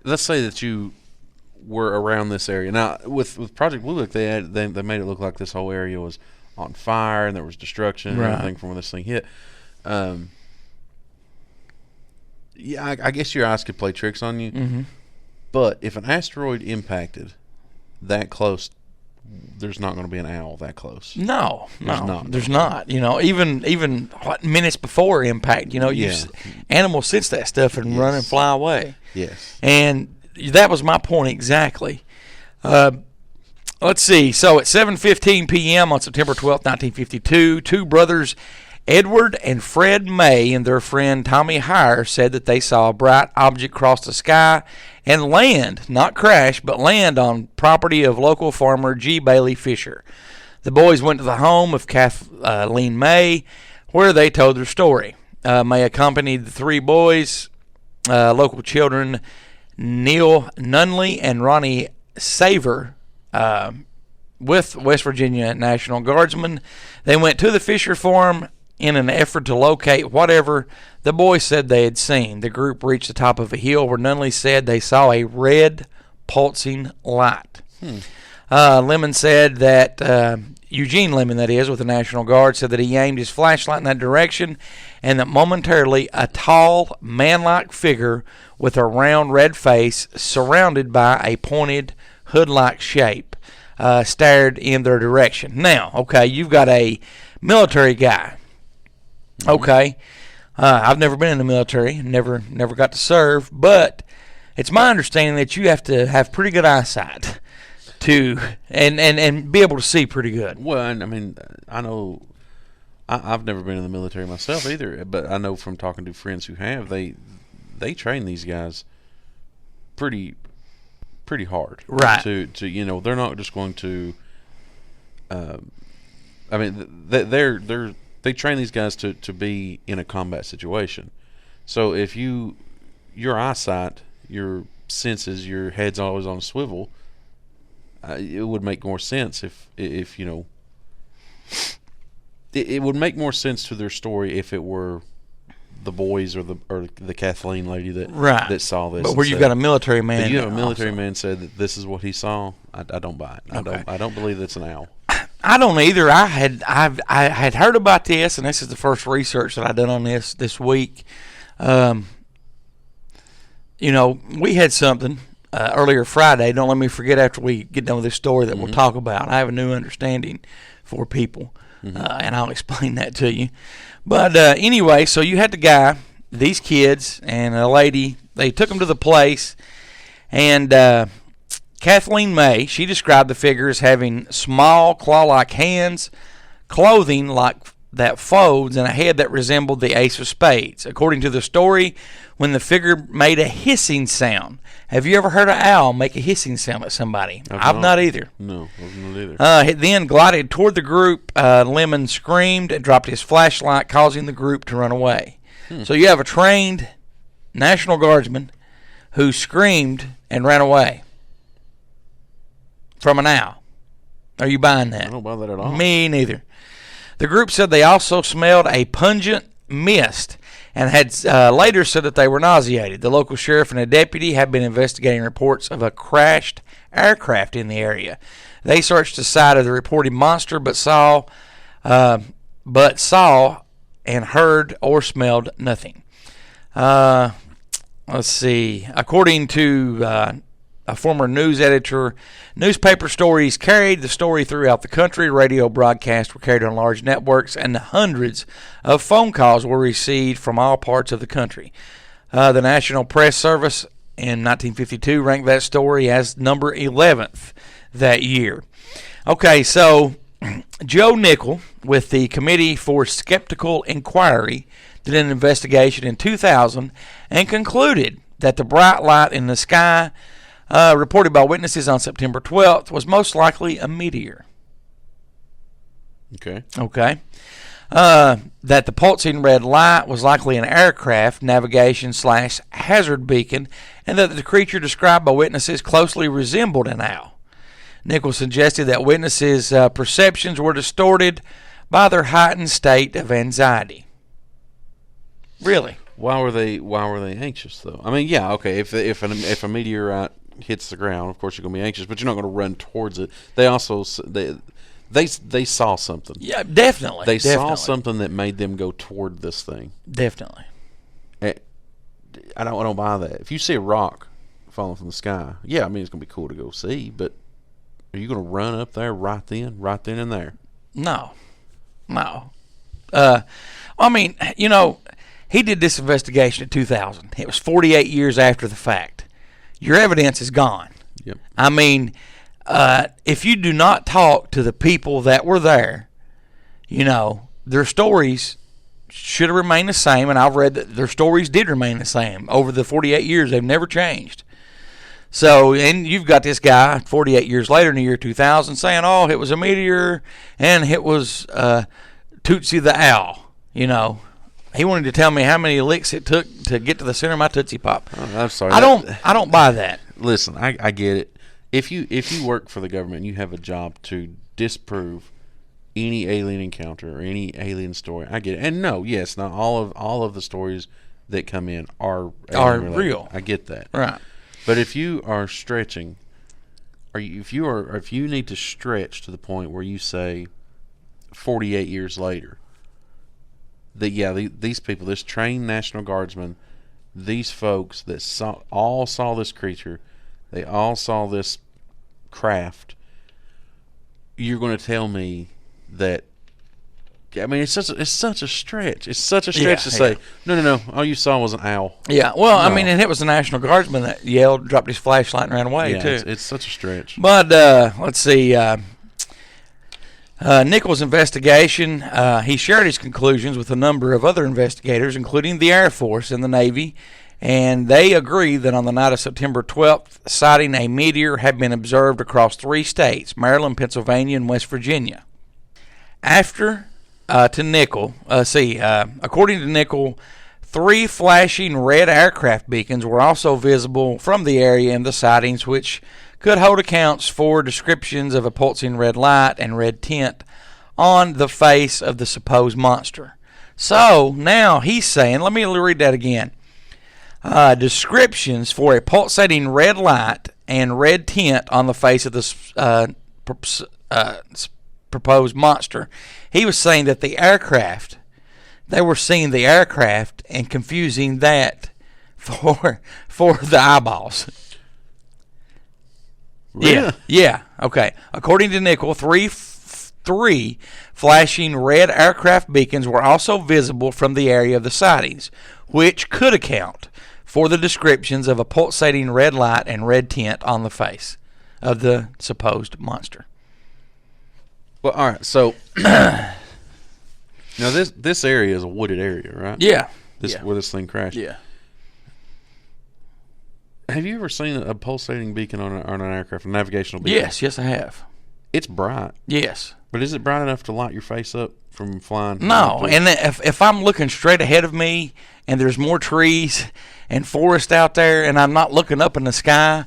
B: let's say that you were around this area. Now, with Project Blue Book, they made it look like this whole area was on fire and there was destruction and
A: Right.
B: everything from when this thing hit. Yeah, I guess your eyes could play tricks on you.
A: Mm-hmm.
B: But if an asteroid impacted that close, there's not going to be an owl that close.
A: No,
B: There's not.
A: there's not. You know, even what minutes before impact, you know,
B: Yeah.
A: animals sense that stuff and run and
B: Yes.
A: fly away.
B: Yes.
A: And that was my point exactly. Let's see. So at 7:15 p.m. on September 12th, 1952, two brothers, Edward and Fred May, and their friend Tommy Heyer said that they saw a bright object cross the sky and land, not crash, but land on property of local farmer G. Bailey Fisher. The boys went to the home of Kathleen May, where they told their story. May accompanied the three boys, local children Neil Nunley and Ronnie Saver, with West Virginia National Guardsmen. They went to the Fisher farm in an effort to locate whatever the boys said they had seen. The group reached the top of a hill where Nunley said they saw a red pulsing light. Lemon said that Eugene Lemon, that is, with the National Guard, said that he aimed his flashlight in that direction and that momentarily a tall, man-like figure with a round red face surrounded by a pointed hood-like shape stared in their direction. Now, okay, you've got a military guy. Okay, I've never been in the military, never got to serve, but it's my understanding that you have to have pretty good eyesight to and be able to see pretty good.
B: Well, and I mean, I know I've never been in the military myself either, but I know from talking to friends who have, they train these guys pretty hard,
A: Right.
B: To you know, they're not just going to. I mean, they train these guys to be in a combat situation. So if your eyesight, your senses, your head's always on a swivel, it would make more sense if you know. It would make more sense to their story if it were the boys or the Kathleen lady that saw this.
A: But where you've got a military man.
B: But you have a military
A: also.
B: man said that this is what he saw. I don't buy it.
A: Okay.
B: I don't believe that's an owl.
A: I don't either. I had heard about this, and this is the first research that I've done on this week. You know, we had something earlier Friday. Don't let me forget after we get done with this story that we'll talk about. I have a new understanding for people, and I'll explain that to you. But anyway, so you had the guy, these kids, and a lady. They took them to the place, and Kathleen May, she described the figure as having small claw-like hands, clothing like that folds, and a head that resembled the ace of spades. According to the story, when the figure made a hissing sound. Have you ever heard an owl make a hissing sound at somebody? I've not either.
B: No, I've not either.
A: It then glided toward the group. Lemon screamed and dropped his flashlight, causing the group to run away. So you have a trained National Guardsman who screamed and ran away from an owl. Are you buying that?
B: I don't buy that at all.
A: Me neither. The group said they also smelled a pungent mist and had later said that they were nauseated. The local sheriff and a deputy have been investigating reports of a crashed aircraft in the area. They searched the site of the reported monster, but saw and heard or smelled nothing. Let's see. According to a former news editor, newspaper stories carried the story throughout the country. Radio broadcasts were carried on large networks, and hundreds of phone calls were received from all parts of the country. The National Press Service in 1952 ranked that story as number 11th that year. Okay, so Joe Nickel with the Committee for Skeptical Inquiry did an investigation in 2000 and concluded that the bright light in the sky reported by witnesses on September 12th was most likely a meteor.
B: Okay.
A: Okay. That the pulsing red light was likely an aircraft navigation / hazard beacon, and that the creature described by witnesses closely resembled an owl. Nichols suggested that witnesses' perceptions were distorted by their heightened state of anxiety. Really?
B: Why were they anxious though? I mean, yeah, okay. If a meteorite hits the ground, of course you're going to be anxious, but you're not going to run towards it. They also they saw something.
A: Yeah, definitely.
B: They
A: definitely.
B: saw something that made them go toward this thing.
A: Definitely.
B: I don't buy that. If you see a rock falling from the sky, yeah, I mean it's going to be cool to go see, but are you going to run up there right then and there?
A: No. I mean, you know, he did this investigation in 2000. It was 48 years after the fact. Your evidence is gone.
B: Yep.
A: I mean, if you do not talk to the people that were there, you know, their stories should have remained the same, and I've read that their stories did remain the same. Over the 48 years, they've never changed. So, and you've got this guy 48 years later in the year 2000 saying, oh, it was a meteor, and it was Tootsie the Owl, you know. He wanted to tell me how many licks it took to get to the center of my Tootsie Pop.
B: I'm sorry.
A: I don't buy that.
B: Listen, I get it. If you work for the government, you have a job to disprove any alien encounter or any alien story. I get it. And no, yes, not all of the stories that come in are
A: real.
B: I get that.
A: Right.
B: But if you are stretching, if you need to stretch to the point where you say 48 years later that these people, this trained National Guardsmen, these folks that all saw this creature, they all saw this craft, you're going to tell me that? I mean, it's such a stretch. It's such a stretch to say, no, all you saw was an owl.
A: Yeah, well,
B: No.
A: I mean, and it was the National Guardsman that yelled, dropped his flashlight, and ran away,
B: Yeah,
A: too.
B: it's such a stretch.
A: But let's see. Nichols' investigation, he shared his conclusions with a number of other investigators, including the Air Force and the Navy, and they agree that on the night of September 12th, sighting a meteor had been observed across 3 states, Maryland, Pennsylvania, and West Virginia. According to Nichols, 3 flashing red aircraft beacons were also visible from the area in the sightings, which could hold accounts for descriptions of a pulsing red light and red tint on the face of the supposed monster. So now he's saying, let me read that again. Descriptions for a pulsating red light and red tint on the face of the proposed monster. He was saying that they were seeing the aircraft and confusing that for the eyeballs.
B: Really?
A: Yeah. Okay. According to Nichols, three flashing red aircraft beacons were also visible from the area of the sightings, which could account for the descriptions of a pulsating red light and red tint on the face of the supposed monster.
B: Well, all right. So now this area is a wooded area, right?
A: Yeah.
B: Where this thing crashed.
A: Yeah.
B: Have you ever seen a pulsating beacon on an aircraft, a navigational beacon?
A: Yes, I have.
B: It's bright.
A: Yes.
B: But is it bright enough to light your face up from flying?
A: No, and if I'm looking straight ahead of me and there's more trees and forest out there and I'm not looking up in the sky,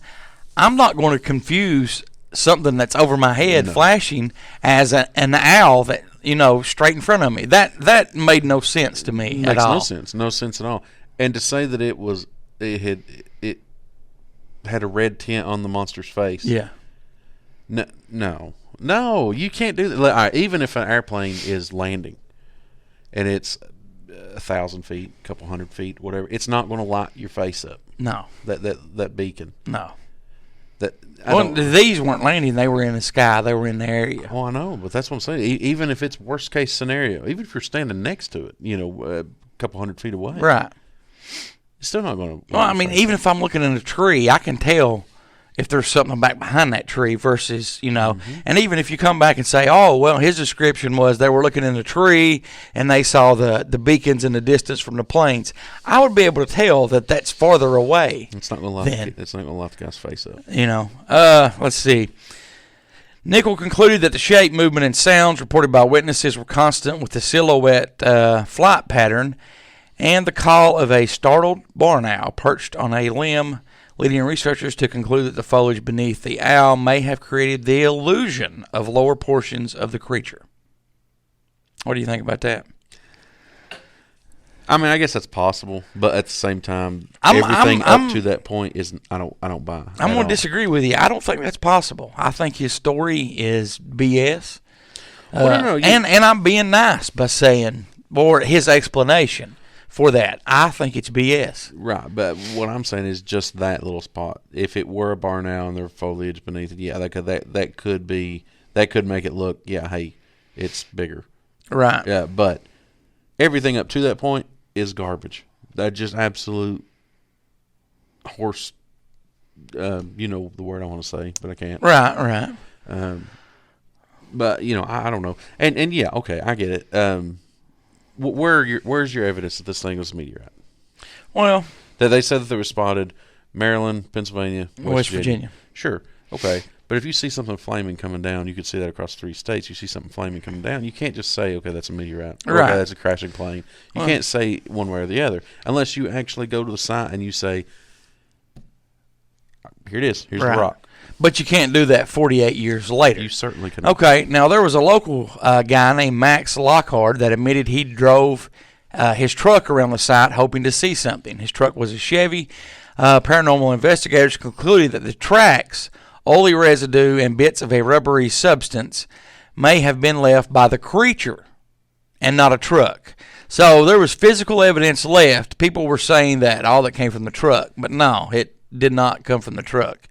A: I'm not going to confuse something that's over my head flashing as an owl that, straight in front of me. That made no sense to me at all.
B: No sense at all. And to say that it had a red tint on the monster's face.
A: Yeah.
B: No, you can't do that. All right, even if an airplane is landing and it's 1,000 feet, a couple hundred feet, whatever, it's not going to light your face up.
A: No.
B: That beacon.
A: No.
B: Well,
A: these weren't landing. They were in the sky. They were in the area.
B: Oh, I know, but that's what I'm saying. Even if it's worst case scenario, even if you're standing next to it, a couple hundred feet away.
A: Right.
B: It's still not going to.
A: Well, I mean, even if I'm looking in a tree, I can tell, if there's something back behind that tree versus, and even if you come back and say, oh, well, his description was they were looking in the tree and they saw the beacons in the distance from the planes, I would be able to tell that that's farther away.
B: It's not going to light the guy's face up.
A: Let's see. Nickel concluded that the shape, movement, and sounds reported by witnesses were constant with the silhouette flight pattern and the call of a startled barn owl perched on a limb, leading researchers to conclude that the foliage beneath the owl may have created the illusion of lower portions of the creature. What do you think about that?
B: I mean, I guess that's possible, but at the same time, everything up to that point is I don't buy.
A: I'm going to disagree with you. I don't think that's possible. I think his story is BS. And I'm being nice by saying, or his explanation for that, I think it's BS.
B: Right, but what I'm saying is just that little spot. If it were a barn owl and there were foliage beneath it, yeah, that could make it look, yeah, hey, it's bigger.
A: Right.
B: Yeah, but everything up to that point is garbage. That's just absolute horse. You know the word I want to say, but I can't.
A: Right.
B: But I don't know. And yeah, okay, I get it. Where's your evidence that this thing was a meteorite?
A: Well,
B: that they said that they were spotted Maryland, Pennsylvania, West Virginia. Sure, okay. But if you see something flaming coming down, you could see that across 3 states. You see something flaming coming down, you can't just say, okay, that's a meteorite. Or,
A: right.
B: Okay, that's a crashing plane. You can't say one way or the other unless you actually go to the site and you say, here it is. Here's the rock.
A: But you can't do that 48 years later.
B: You certainly cannot.
A: Okay, now there was a local guy named Max Lockhart that admitted he drove his truck around the site hoping to see something. His truck was a Chevy. Paranormal investigators concluded that the tracks, oily residue, and bits of a rubbery substance may have been left by the creature and not a truck. So there was physical evidence left. People were saying that all that came from the truck, but no, it did not come from the truck.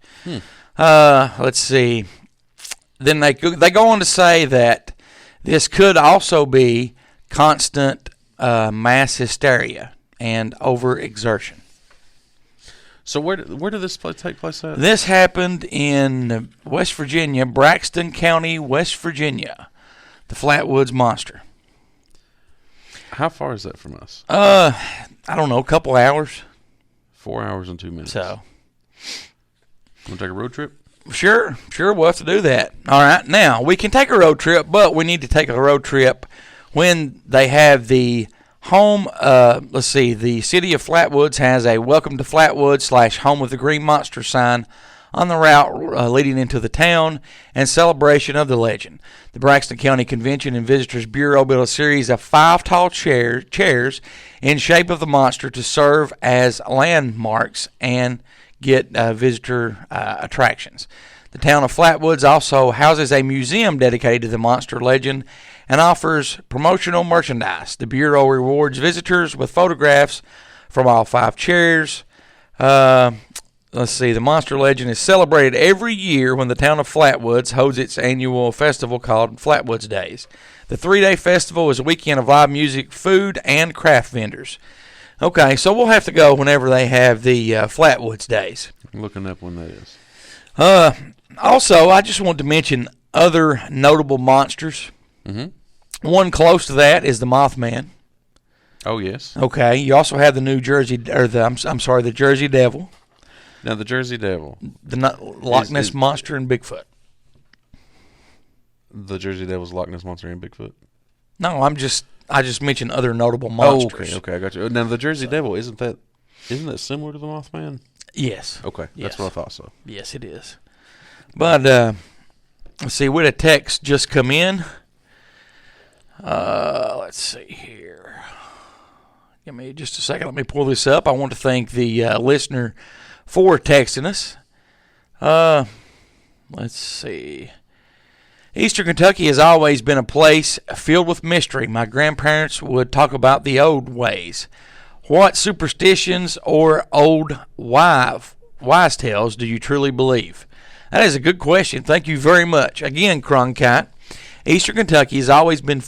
A: Let's see. Then they go on to say that this could also be constant mass hysteria and overexertion.
B: So where did this take place at?
A: This happened in West Virginia, Braxton County, West Virginia. The Flatwoods Monster.
B: How far is that from us?
A: I don't know, a couple hours.
B: 4 hours and 2 minutes.
A: So,
B: want to take a road trip?
A: Sure, we'll have to do that. All right, now, we can take a road trip, but we need to take a road trip when they have the home, the city of Flatwoods has a Welcome to Flatwoods / Home of the Green Monster sign on the route leading into the town and celebration of the legend. The Braxton County Convention and Visitors Bureau built a series of 5 tall chairs in shape of the monster to serve as landmarks and get visitor attractions. The town of Flatwoods also houses a museum dedicated to the monster legend and offers promotional merchandise. The Bureau rewards visitors with photographs from all 5 chairs. The monster legend is celebrated every year when the town of Flatwoods holds its annual festival called Flatwoods Days. The 3-day festival is a weekend of live music, food, and craft vendors. Okay, so we'll have to go whenever they have the Flatwoods Days.
B: I'm looking up when that is.
A: Also, I just want to mention other notable monsters.
B: Mm-hmm.
A: One close to that is the Mothman.
B: Oh, yes.
A: Okay, you also have the the Jersey Devil.
B: Now, the Jersey Devil.
A: The Loch Ness Monster and Bigfoot.
B: The Jersey Devil's Loch Ness Monster and Bigfoot?
A: No, I just mentioned other notable monsters.
B: Oh, okay, I got you. Now, the Jersey Devil, isn't that similar to the Mothman?
A: Yes.
B: Okay,
A: yes.
B: That's what I thought so.
A: Yes, it is. But, let's see, we had a text just come in. Let's see here. Give me just a second. Let me pull this up. I want to thank the listener for texting us. Let's see. Eastern Kentucky has always been a place filled with mystery. My grandparents would talk about the old ways. What superstitions or old wise tales do you truly believe? That is a good question. Thank you very much. Again, Cronkite, Eastern Kentucky has always been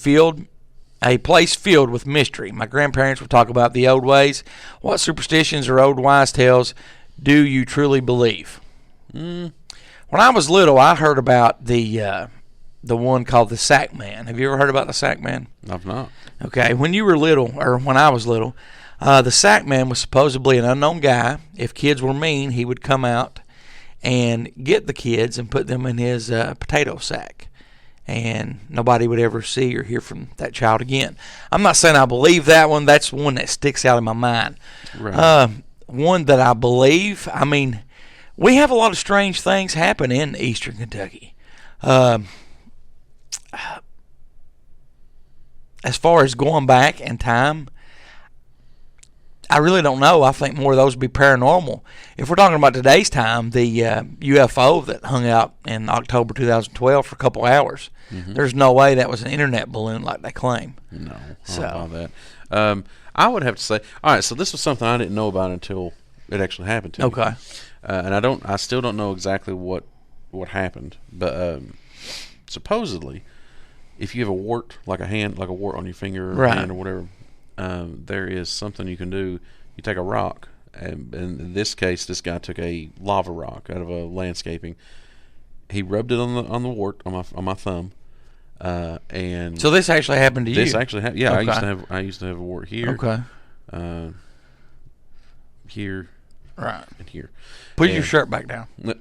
A: a place filled with mystery. My grandparents would talk about the old ways. What superstitions or old wise tales do you truly believe? When I was little, I heard about the one called the Sack Man. Have you ever heard about the Sack Man?
B: I've not.
A: Okay, when you were little, or when I was little, the Sack Man was supposedly an unknown guy. If kids were mean, he would come out and get the kids and put them in his potato sack. And nobody would ever see or hear from that child again. I'm not saying I believe that one. That's one that sticks out in my mind.
B: Right.
A: One that I believe, I mean, we have a lot of strange things happen in eastern Kentucky. As far as going back in time, I really don't know. I think more of those would be paranormal. If we're talking about today's time, the UFO that hung out in October 2012 for a couple hours, there's no way that was an internet balloon like they claim.
B: No, I
A: So-
B: don't know that. I would have to say, all right, so this was something I didn't know about until it actually happened to me.
A: Okay.
B: And I still don't know exactly what happened, but supposedly, if you have a wart, like a wart on your finger or
A: Right.
B: hand or whatever, there is something you can do. You take a rock, and in this case, this guy took a lava rock out of a landscaping. He rubbed it on the wart on my thumb, and
A: So this actually happened to you?
B: this actually happened. Yeah,
A: Okay.
B: I used to have a wart here,
A: Okay.
B: here,
A: Right.
B: and here.
A: Put your
B: And-
A: shirt back down.
B: That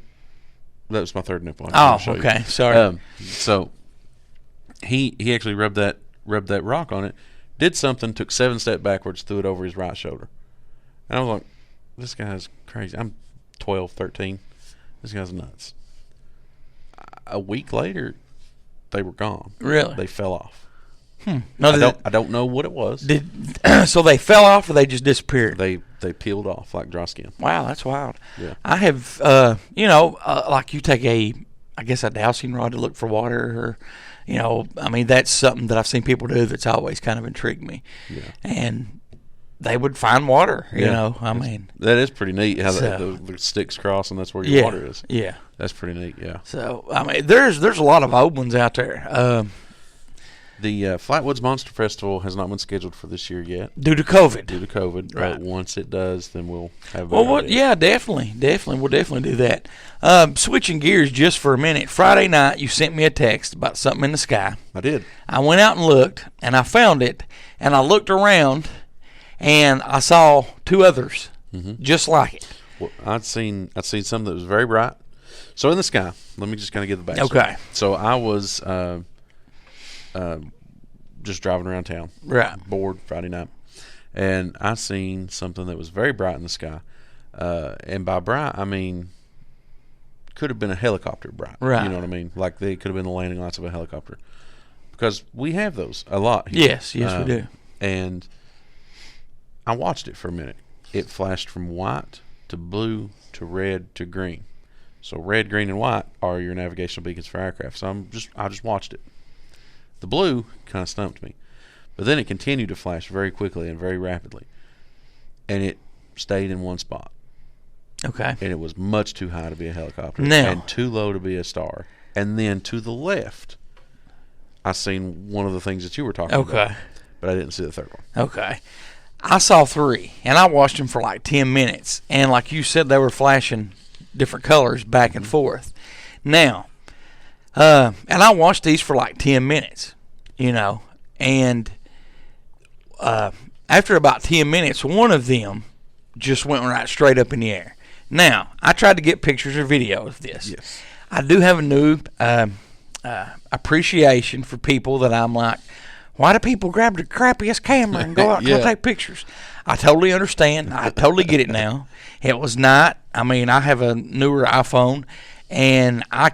B: was my third nipple.
A: Oh, okay. Sorry.
B: So he actually rubbed that rock on it, did something, took 7 steps backwards, threw it over his right shoulder. And I was like, this guy's crazy. I'm 12, 13. This guy's nuts. A week later, they were gone.
A: Really?
B: They fell off.
A: No,
B: I don't know what it was.
A: so they fell off or they just disappeared?
B: They peeled off like dry skin.
A: Wow, that's wild.
B: Yeah.
A: I have, like you take a dowsing rod to look for water, or, I mean, that's something that I've seen people do that's always kind of intrigued me.
B: Yeah.
A: And they would find water, I mean.
B: That is pretty neat how
A: So-
B: the sticks cross and that's where your
A: Yeah.
B: water is.
A: Yeah.
B: That's pretty neat, yeah.
A: So, I mean, there's a lot of old ones out there.
B: The Flatwoods Monster Festival has not been scheduled for this year yet
A: Due to COVID.
B: due to COVID.
A: Right.
B: But once it does, then we'll have.
A: Well, yeah, definitely. We'll definitely do that. Switching gears just for a minute. Friday night, you sent me a text about something in the sky.
B: I did.
A: I went out and looked, and I found it, and I looked around, and I saw 2 others just like it.
B: Well, I'd seen something that was very bright. So in the sky, let me just kind of give the backstory.
A: Okay.
B: So I was just driving around town,
A: Right.
B: bored Friday night, and I seen something that was very bright in the sky. And by bright, I mean could have been a helicopter bright.
A: Right.
B: You know what I mean? Like they could have been the landing lights of a helicopter. Because we have those a lot here.
A: Yes, we do.
B: And I watched it for a minute. It flashed from white to blue to red to green. So red, green, and white are your navigational beacons for aircraft. So I just watched it. The blue kind of stumped me. But then it continued to flash very quickly and very rapidly. And it stayed in one spot.
A: Okay.
B: And it was much too high to be a helicopter.
A: Now-
B: And too low to be a star. And then to the left, I seen one of the things that you were talking about.
A: Okay.
B: But I didn't see the third one.
A: Okay. I saw 3, and I watched them for like 10 minutes. And like you said, they were flashing different colors back and forth. Now, and I watched these for like 10 minutes, and after about 10 minutes, one of them just went right straight up in the air. Now, I tried to get pictures or video of this.
B: Yes.
A: I do have a new appreciation for people that I'm like, why do people grab the crappiest camera and go out
B: Yeah.
A: and take pictures? I totally understand. I totally get it now. It was not, I mean, I have a newer iPhone, and I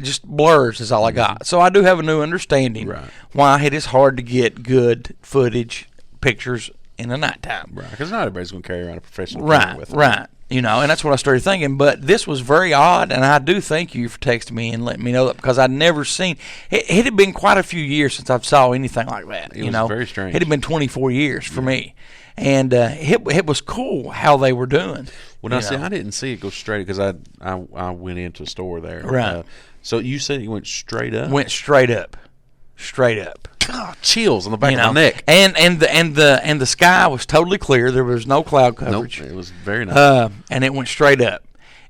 A: just blurs is all I got. So I do have a new understanding
B: Right.
A: why it is hard to get good footage, pictures in the nighttime.
B: Right. Because not everybody's going to carry around a professional camera with them.
A: Right. And that's what I started thinking. But this was very odd, and I do thank you for texting me and letting me know that, because I'd never seen it. It had been quite a few years since I've saw anything like that.
B: It was very strange.
A: It had been 24 years for me, and it was cool how they were doing.
B: Well, now, see, I didn't see it go straight because I went into a store there.
A: Right.
B: So you said it went straight up?
A: Went straight up.
B: God, chills on the back of my neck.
A: And the sky was totally clear. There was no cloud
B: Nope.
A: coverage.
B: It was very nice.
A: And it went straight up.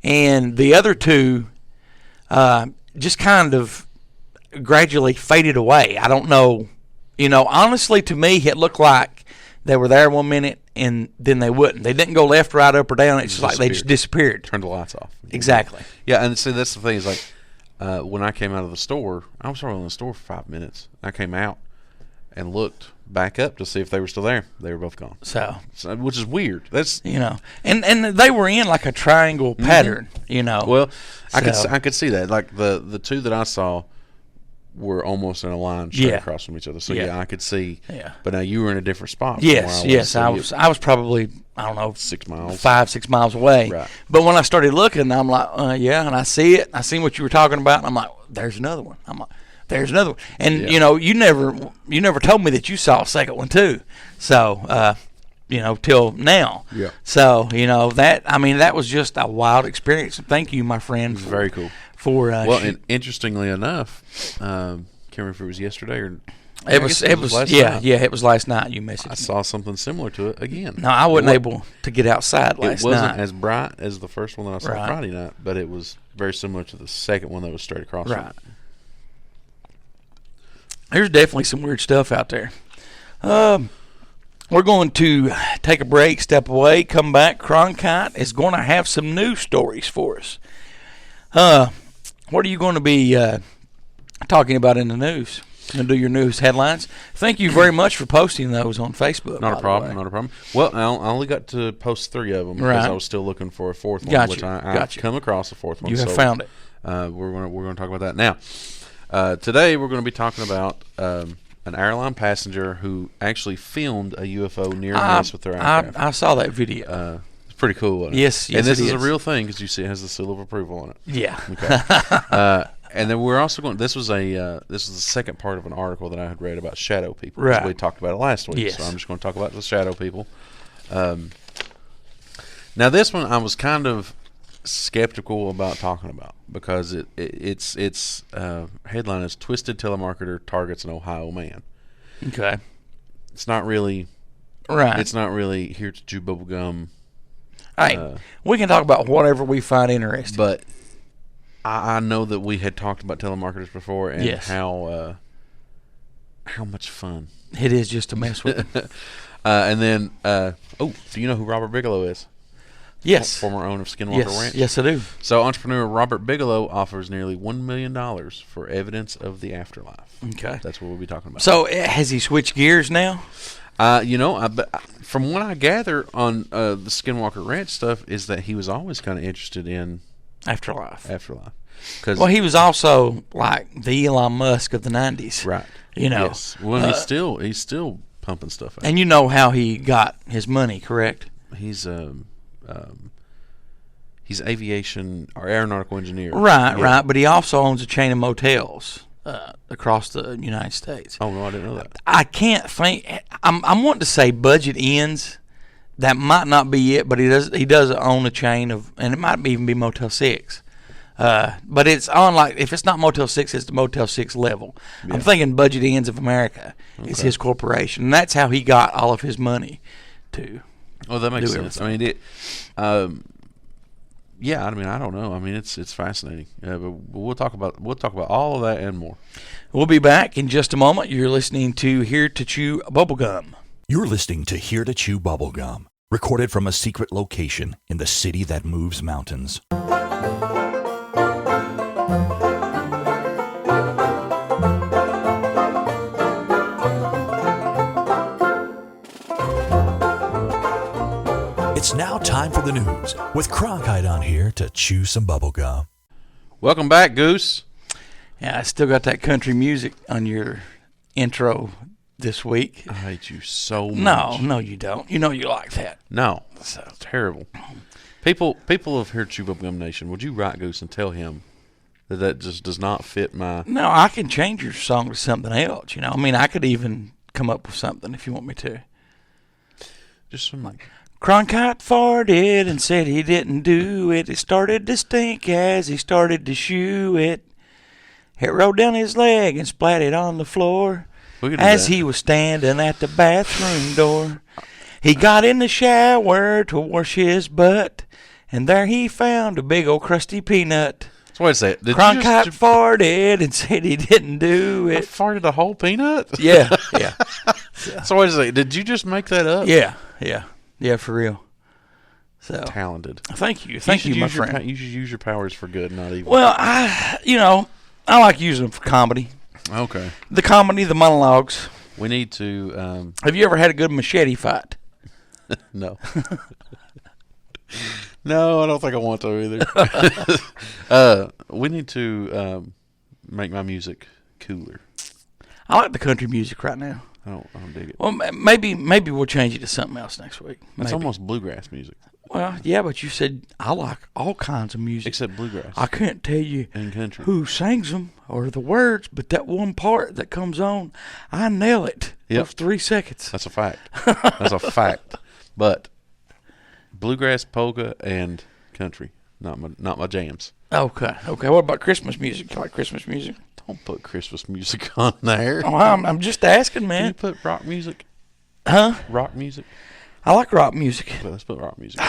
A: and the other two just kind of gradually faded away. I don't know. Honestly, to me, it looked like they were there 1 minute and then they wouldn't. They didn't go left, right, up, or down. It's just like they just disappeared.
B: Turned the lights off.
A: Exactly.
B: Yeah, and see, that's the thing is like when I came out of the store, I was probably in the store for 5 minutes. I came out and looked back up to see if they were still there. They were both gone.
A: So
B: which is weird. That's
A: and they were in like a triangle pattern.
B: Well,
A: So-
B: I could see that. Like the two that I saw were almost in a line straight
A: Yeah.
B: across from each other. So
A: Yeah.
B: yeah, I could see.
A: Yeah.
B: But now you were in a different spot. from
A: Yes,
B: where
A: yes.
B: so
A: I
B: you-
A: was. I was probably
B: 6 miles.
A: 5-6 miles away.
B: Right.
A: But when I started looking, I'm like, yeah, and I see it. I seen what you were talking about, and I'm like, there's another one. I'm like, there's another one. And
B: Yeah.
A: you never told me that you saw a second one too. So till now.
B: Yeah.
A: So that was just a wild experience. Thank you, my friend.
B: It was very cool.
A: For
B: Well, and interestingly enough, can't remember if it was yesterday or
A: it was
B: last
A: yeah
B: night.
A: it was last night. You messaged
B: I
A: me.
B: saw something similar to it again.
A: No, I wasn't
B: It
A: able to get outside last
B: It wasn't
A: night.
B: as bright as the first one that I saw
A: Right.
B: Friday night, but it was very similar to the second one that was straight across.
A: Right. There's definitely some weird stuff out there. We're going to take a break, step away, come back. Cronkite is going to have some news stories for us. What are you going to be talking about in the news? Going to do your news headlines? Thank you very much for posting those on Facebook.
B: Not
A: by
B: a problem.
A: the way.
B: Not a problem. Well, I only got to post 3 of them because
A: Right.
B: I was still looking for a fourth one,
A: Gotcha,
B: which I've
A: gotcha.
B: come across a fourth one.
A: You have
B: so,
A: found it.
B: We're gonna talk about that now. Today we're going to be talking about an airline passenger who actually filmed a UFO near miss with their aircraft.
A: I saw that video.
B: It's pretty cool. Wasn't it?
A: Yes,
B: And this
A: it
B: is a
A: is.
B: real thing because you see it has the seal of approval on it.
A: Yeah.
B: Okay. And then we're also going. This was the second part of an article that I had read about shadow people. 'cause
A: Right.
B: We talked about it last week,
A: Yes.
B: so I'm just going to talk about the shadow people. Now this one I was kind of skeptical about talking about because its headline is "Twisted Telemarketer Targets an Ohio Man."
A: Okay.
B: It's not really.
A: Right.
B: It's not really here to chew bubble gum,
A: Hey, we can talk about whatever we find interesting.
B: but I know that we had talked about telemarketers before and
A: Yes.
B: how much fun.
A: It is just to mess with them.
B: And then, do you know who Robert Bigelow is?
A: Yes.
B: Former owner of Skinwalker Ranch.
A: Yes, I do.
B: So entrepreneur Robert Bigelow offers nearly $1 million for evidence of the afterlife.
A: Okay.
B: That's what we'll be talking about.
A: So has he switched gears now?
B: From what I gather on the Skinwalker Ranch stuff is that he was always kind of interested in
A: Afterlife.
B: afterlife. 'Cause-
A: Well, he was also like the Elon Musk of the 90s.
B: right.
A: Yes.
B: Well, he's still pumping stuff out.
A: And you know how he got his money, correct?
B: He's aviation or aeronautical engineer.
A: Right,
B: Yeah.
A: right. But he also owns a chain of motels across the United States.
B: Oh no, I didn't know that.
A: I can't think. I'm wanting to say Budget Inns. That might not be it, but he does own a chain of, and it might even be Motel 6. But it's on if it's not Motel 6, it's the Motel 6 level. I'm thinking Budget Inns of America is his corporation, and that's how he got all of his money to.
B: Oh, that makes
A: do
B: sense. I mean, yeah. I mean, I don't know. I mean, it's fascinating. But we'll talk about all of that and more.
A: We'll be back in just a moment. You're listening to Here to Chew Bubblegum.
C: You're listening to Here to Chew Bubblegum, recorded from a secret location in the city that moves mountains. It's now time for the news, with Cronkite on here to chew some bubblegum.
B: Welcome back, Goose.
A: Yeah, I still got that country music on your intro this week.
B: I hate you so much.
A: No, you don't. You know you like that.
B: No,
A: So
B: terrible. People of Here to Bubblegum Nation, would you write Goose and tell him that just does not fit my?
A: no, I can change your song to something else. I mean, I could even come up with something if you want me to.
B: Just some like.
A: Cronkite farted and said he didn't do it. It started to stink as he started to shoo it. It rolled down his leg and splatted on the floor
B: We could do
A: as
B: that.
A: he was standing at the bathroom door. He got in the shower to wash his butt, and there he found a big old crusty peanut.
B: So wait a second. Did
A: Cronkite
B: you just
A: farted and said he didn't do it.
B: farted a whole peanut?
A: Yeah, yeah,
B: So wait a second. Did you just make that up?
A: yeah, for real. So
B: Talented.
A: thank you, my friend.
B: You should use your powers for good, not evil.
A: Well, I like using them for comedy.
B: Okay.
A: The comedy, the monologues.
B: We need to.
A: Have you ever had a good machete fight?
B: No. No, I don't think I want to either. We need to make my music cooler.
A: I like the country music right now.
B: I don't dig it.
A: Well, maybe we'll change it to something else next week.
B: It's
A: Maybe.
B: almost bluegrass music,
A: Well, yeah, but you said I like all kinds of music.
B: except bluegrass
A: I can't tell you
B: and country.
A: who sings them or the words, but that one part that comes on, I nail it.
B: Yep.
A: Those 3 seconds.
B: That's a fact. That's a fact. But bluegrass, polka, and country, not my jams.
A: Okay. What about Christmas music? You like Christmas music?
B: Don't put Christmas music on there.
A: Oh, I'm just asking,
B: Can you
A: man.
B: put rock music?
A: Huh?
B: Rock music?
A: I like rock music.
B: Let's put rock music.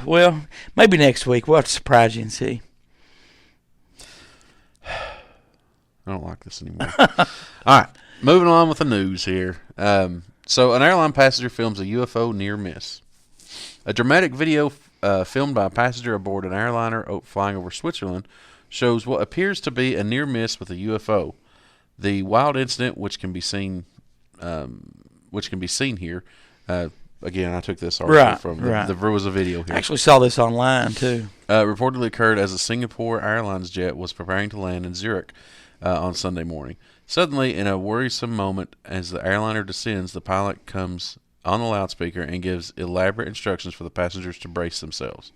A: Well, maybe next week we'll have to surprise you and see.
B: I don't like this anymore. All right, moving on with the news here. So an airline passenger films a UFO near miss. A dramatic video filmed by a passenger aboard an airliner flying over Switzerland shows what appears to be a near miss with a UFO. The wild incident, which can be seen here. Again, I took this article from there was a video here.
A: I actually saw this online too.
B: Reportedly occurred as a Singapore Airlines jet was preparing to land in Zurich on Sunday morning. Suddenly, in a worrisome moment, as the airliner descends, the pilot comes on the loudspeaker and gives elaborate instructions for the passengers to brace themselves.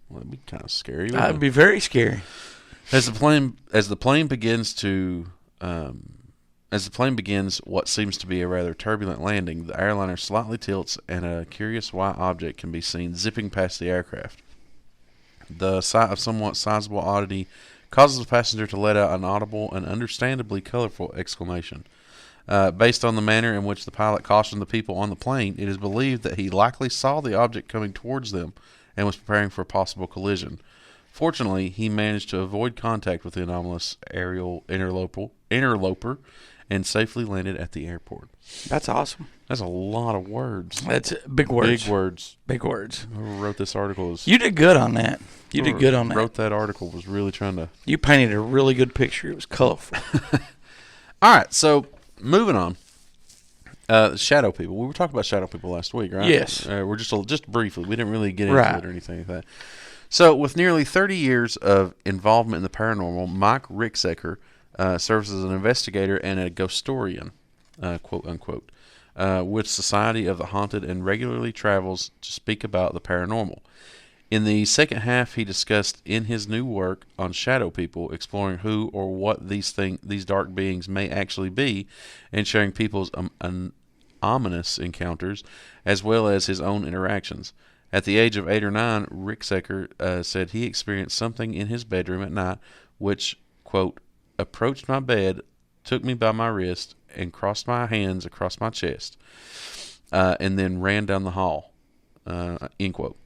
B: Well, that'd be kind of scary.
A: That would be very scary.
B: As the plane begins what seems to be a rather turbulent landing, the airliner slightly tilts and a curious white object can be seen zipping past the aircraft. The sight of somewhat sizable oddity causes the passenger to let out an audible and understandably colorful exclamation. Based on the manner in which the pilot cautioned the people on the plane, it is believed that he likely saw the object coming towards them and was preparing for a possible collision. Fortunately, he managed to avoid contact with the anomalous aerial interloper and safely landed at the airport.
A: That's awesome.
B: That's a lot of words.
A: That's big words.
B: Big words.
A: Big words.
B: Whoever wrote this article is...
A: You did good on that. You did good on that.
B: Wrote that article was really trying to...
A: You painted a really good picture. It was colorful.
B: All right, so moving on. Shadow people. We were talking about shadow people last week, right?
A: Yes.
B: We're just briefly. We didn't really get into
A: Right.
B: it or anything like that. So, with nearly 30 years of involvement in the paranormal, Mike Ricksecker serves as an investigator and a ghostorian, quote unquote, with Society of the Haunted and regularly travels to speak about the paranormal. In the second half, he discussed in his new work on shadow people, exploring who or what these dark beings may actually be, and sharing people's ominous encounters, as well as his own interactions. At the age of 8 or 9, Ricksecker said he experienced something in his bedroom at night, which, quote, approached my bed, took me by my wrist, and crossed my hands across my chest, and then ran down the hall, end quote.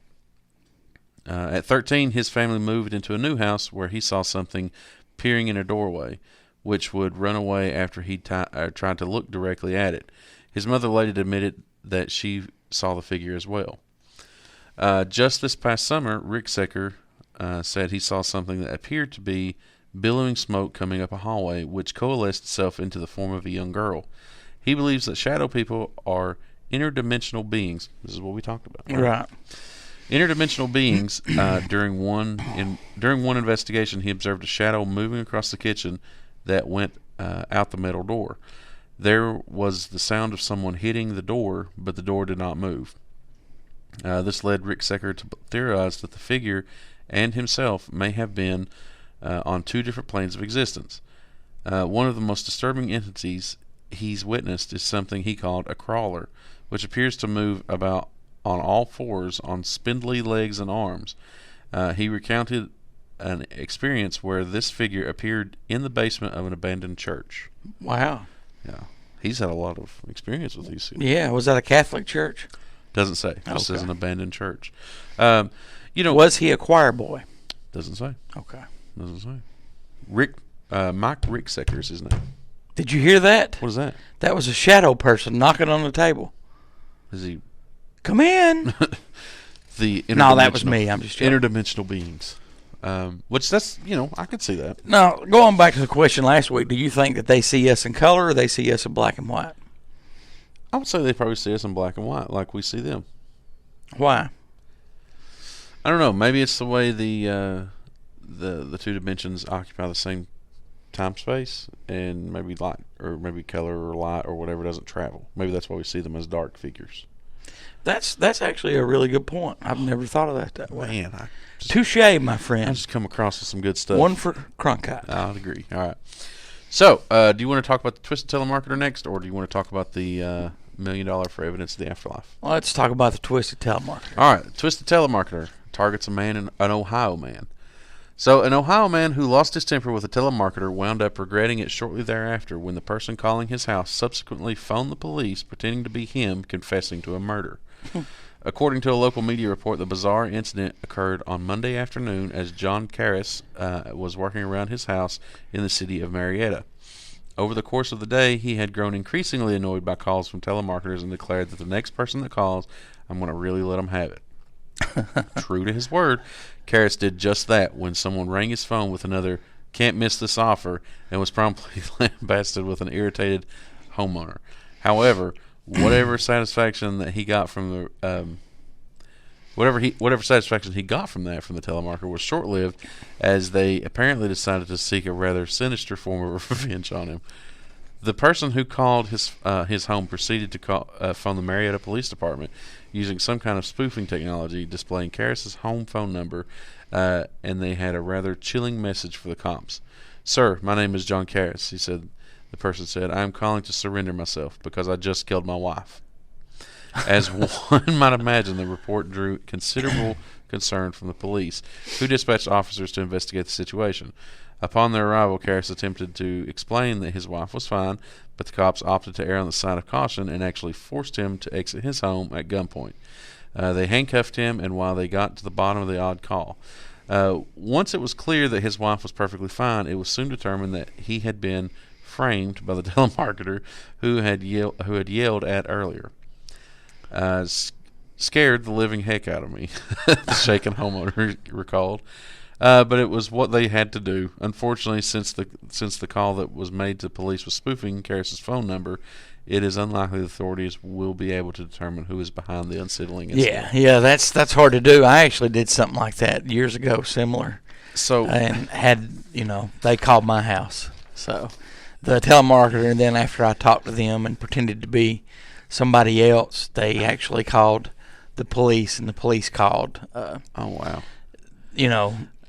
B: At 13, his family moved into a new house where he saw something peering in a doorway, which would run away after he tried to look directly at it. His mother later admitted that she saw the figure as well. Just this past summer, Ricksecker said he saw something that appeared to be billowing smoke coming up a hallway, which coalesced itself into the form of a young girl. He believes that shadow people are interdimensional beings. This is what we talked about.
A: Right.
B: Interdimensional beings. During one investigation, he observed a shadow moving across the kitchen that went out the metal door. There was the sound of someone hitting the door, but the door did not move. This led Ricksecker to theorize that the figure and himself may have been on two different planes of existence. One of the most disturbing entities he's witnessed is something he called a crawler, which appears to move about on all fours on spindly legs and arms. He recounted an experience where this figure appeared in the basement of an abandoned church.
A: Wow.
B: Yeah, he's had a lot of experience with these things.
A: Yeah. Was that a Catholic church?
B: Doesn't say. Just says
A: Okay.
B: an abandoned church. You know,
A: Was he a choir boy?
B: doesn't say.
A: Okay.
B: Doesn't say. Mike Ricksecker is his name.
A: Did you hear that?
B: What is that?
A: That was a shadow person knocking on the table.
B: Is he
A: Come in.
B: the
A: No, that was
B: interdimensional-
A: me. I'm just joking.
B: interdimensional beings? Which that's I could see that.
A: Now, going back to the question last week, do you think that they see us in color or they see us in black and white?
B: I would say they probably see us in black and white, like we see them.
A: Why?
B: I don't know. Maybe it's the way the two dimensions occupy the same time space, and maybe light or maybe color or light or whatever doesn't travel. Maybe that's why we see them as dark figures.
A: That's actually a really good point. I've never thought of that way.
B: Man,
A: Touche, my
B: I
A: friend.
B: just come across with some good stuff.
A: One for Cronkite.
B: I'd agree. All right. So, do you want to talk about the Twisted Telemarketer next, or do you want to talk about the $1 million for evidence of the afterlife?
A: Well, let's talk about the twisted telemarketer.
B: All right. Twisted Telemarketer targets an Ohio man. So, an Ohio man who lost his temper with a telemarketer wound up regretting it shortly thereafter when the person calling his house subsequently phoned the police pretending to be him confessing to a murder. According to a local media report, the bizarre incident occurred on Monday afternoon as John Karras was working around his house in the city of Marietta. Over the course of the day, he had grown increasingly annoyed by calls from telemarketers and declared that the next person that calls, I'm going to really let them have it. True to his word, Karras did just that when someone rang his phone with another "can't miss this offer" and was promptly lambasted with an irritated homeowner. However, whatever satisfaction that he got from the whatever satisfaction he got from that from the telemarketer was short-lived, as they apparently decided to seek a rather sinister form of revenge on him. The person who called his home proceeded to phone the Marietta Police Department using some kind of spoofing technology, displaying Karras' home phone number, and they had a rather chilling message for the cops. "Sir, my name is John Karras," he said. The person said, "I am calling to surrender myself because I just killed my wife." As one might imagine, the report drew considerable concern from the police, who dispatched officers to investigate the situation. Upon their arrival, Karras attempted to explain that his wife was fine, but the cops opted to err on the side of caution and actually forced him to exit his home at gunpoint. They handcuffed him, and while they got to the bottom of the odd call, once it was clear that his wife was perfectly fine, it was soon determined that he had been framed by the telemarketer who had yelled at earlier. Scared the living heck out of me, the shaken homeowner recalled. But it was what they had to do. Unfortunately, since the call that was made to police was spoofing Karras' phone number, it is unlikely the authorities will be able to determine who is behind the unsettling incident.
A: Yeah, that's hard to do. I actually did something like that years ago, similar,
B: So,
A: and had they called my house. So the telemarketer, and then after I talked to them and pretended to be somebody else, they actually called the police, and the police called.
B: oh wow.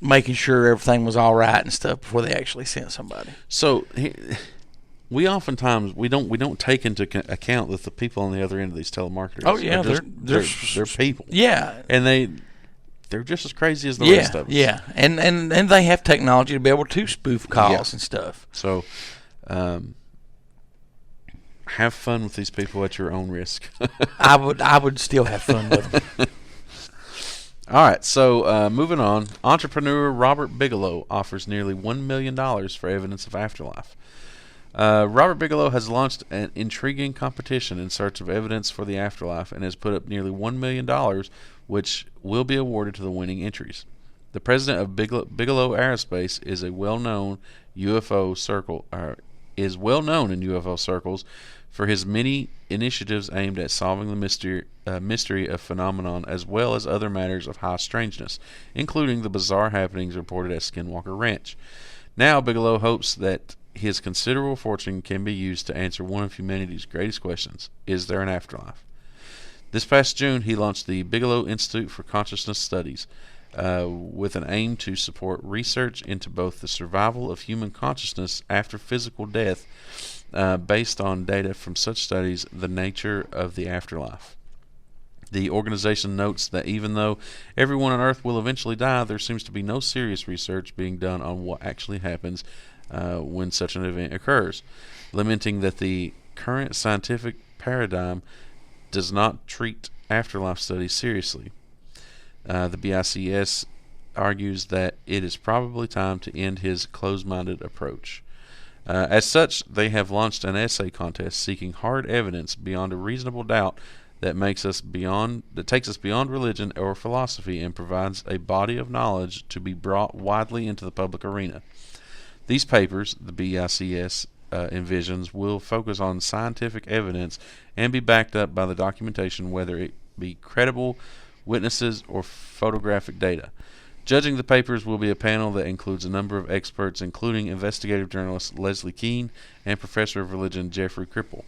A: Making sure everything was all right and stuff before they actually sent somebody.
B: So we oftentimes we don't take into account that the people on the other end of these telemarketers.
A: Oh yeah,
B: they're people.
A: Yeah,
B: And they're just as crazy as the
A: yeah,
B: rest of us.
A: yeah, and they have technology to be able to spoof calls and stuff.
B: So, have fun with these people at your own risk.
A: I would still have fun with them.
B: All right, so moving on. Entrepreneur Robert Bigelow offers nearly $1 million for evidence of afterlife. Robert Bigelow has launched an intriguing competition in search of evidence for the afterlife and has put up nearly $1 million, which will be awarded to the winning entries. The president of Bigelow Aerospace is well known in UFO circles for his many initiatives aimed at solving the mystery of phenomenon, as well as other matters of high strangeness, including the bizarre happenings reported at Skinwalker Ranch. Now, Bigelow hopes that his considerable fortune can be used to answer one of humanity's greatest questions: is there an afterlife? This past June, he launched the Bigelow Institute for Consciousness Studies, with an aim to support research into both the survival of human consciousness after physical death, based on data from such studies, the nature of the afterlife. The organization notes that even though everyone on Earth will eventually die, there seems to be no serious research being done on what actually happens when such an event occurs, lamenting that the current scientific paradigm does not treat afterlife studies seriously. The BICS argues that it is probably time to end his closed-minded approach. As such, they have launched an essay contest seeking hard evidence beyond a reasonable doubt that takes us beyond religion or philosophy and provides a body of knowledge to be brought widely into the public arena. These papers, the BICS envisions, will focus on scientific evidence and be backed up by the documentation, whether it be credible witnesses or photographic data. Judging the papers will be a panel that includes a number of experts, including investigative journalist Leslie Kean and professor of religion Jeffrey Kripal.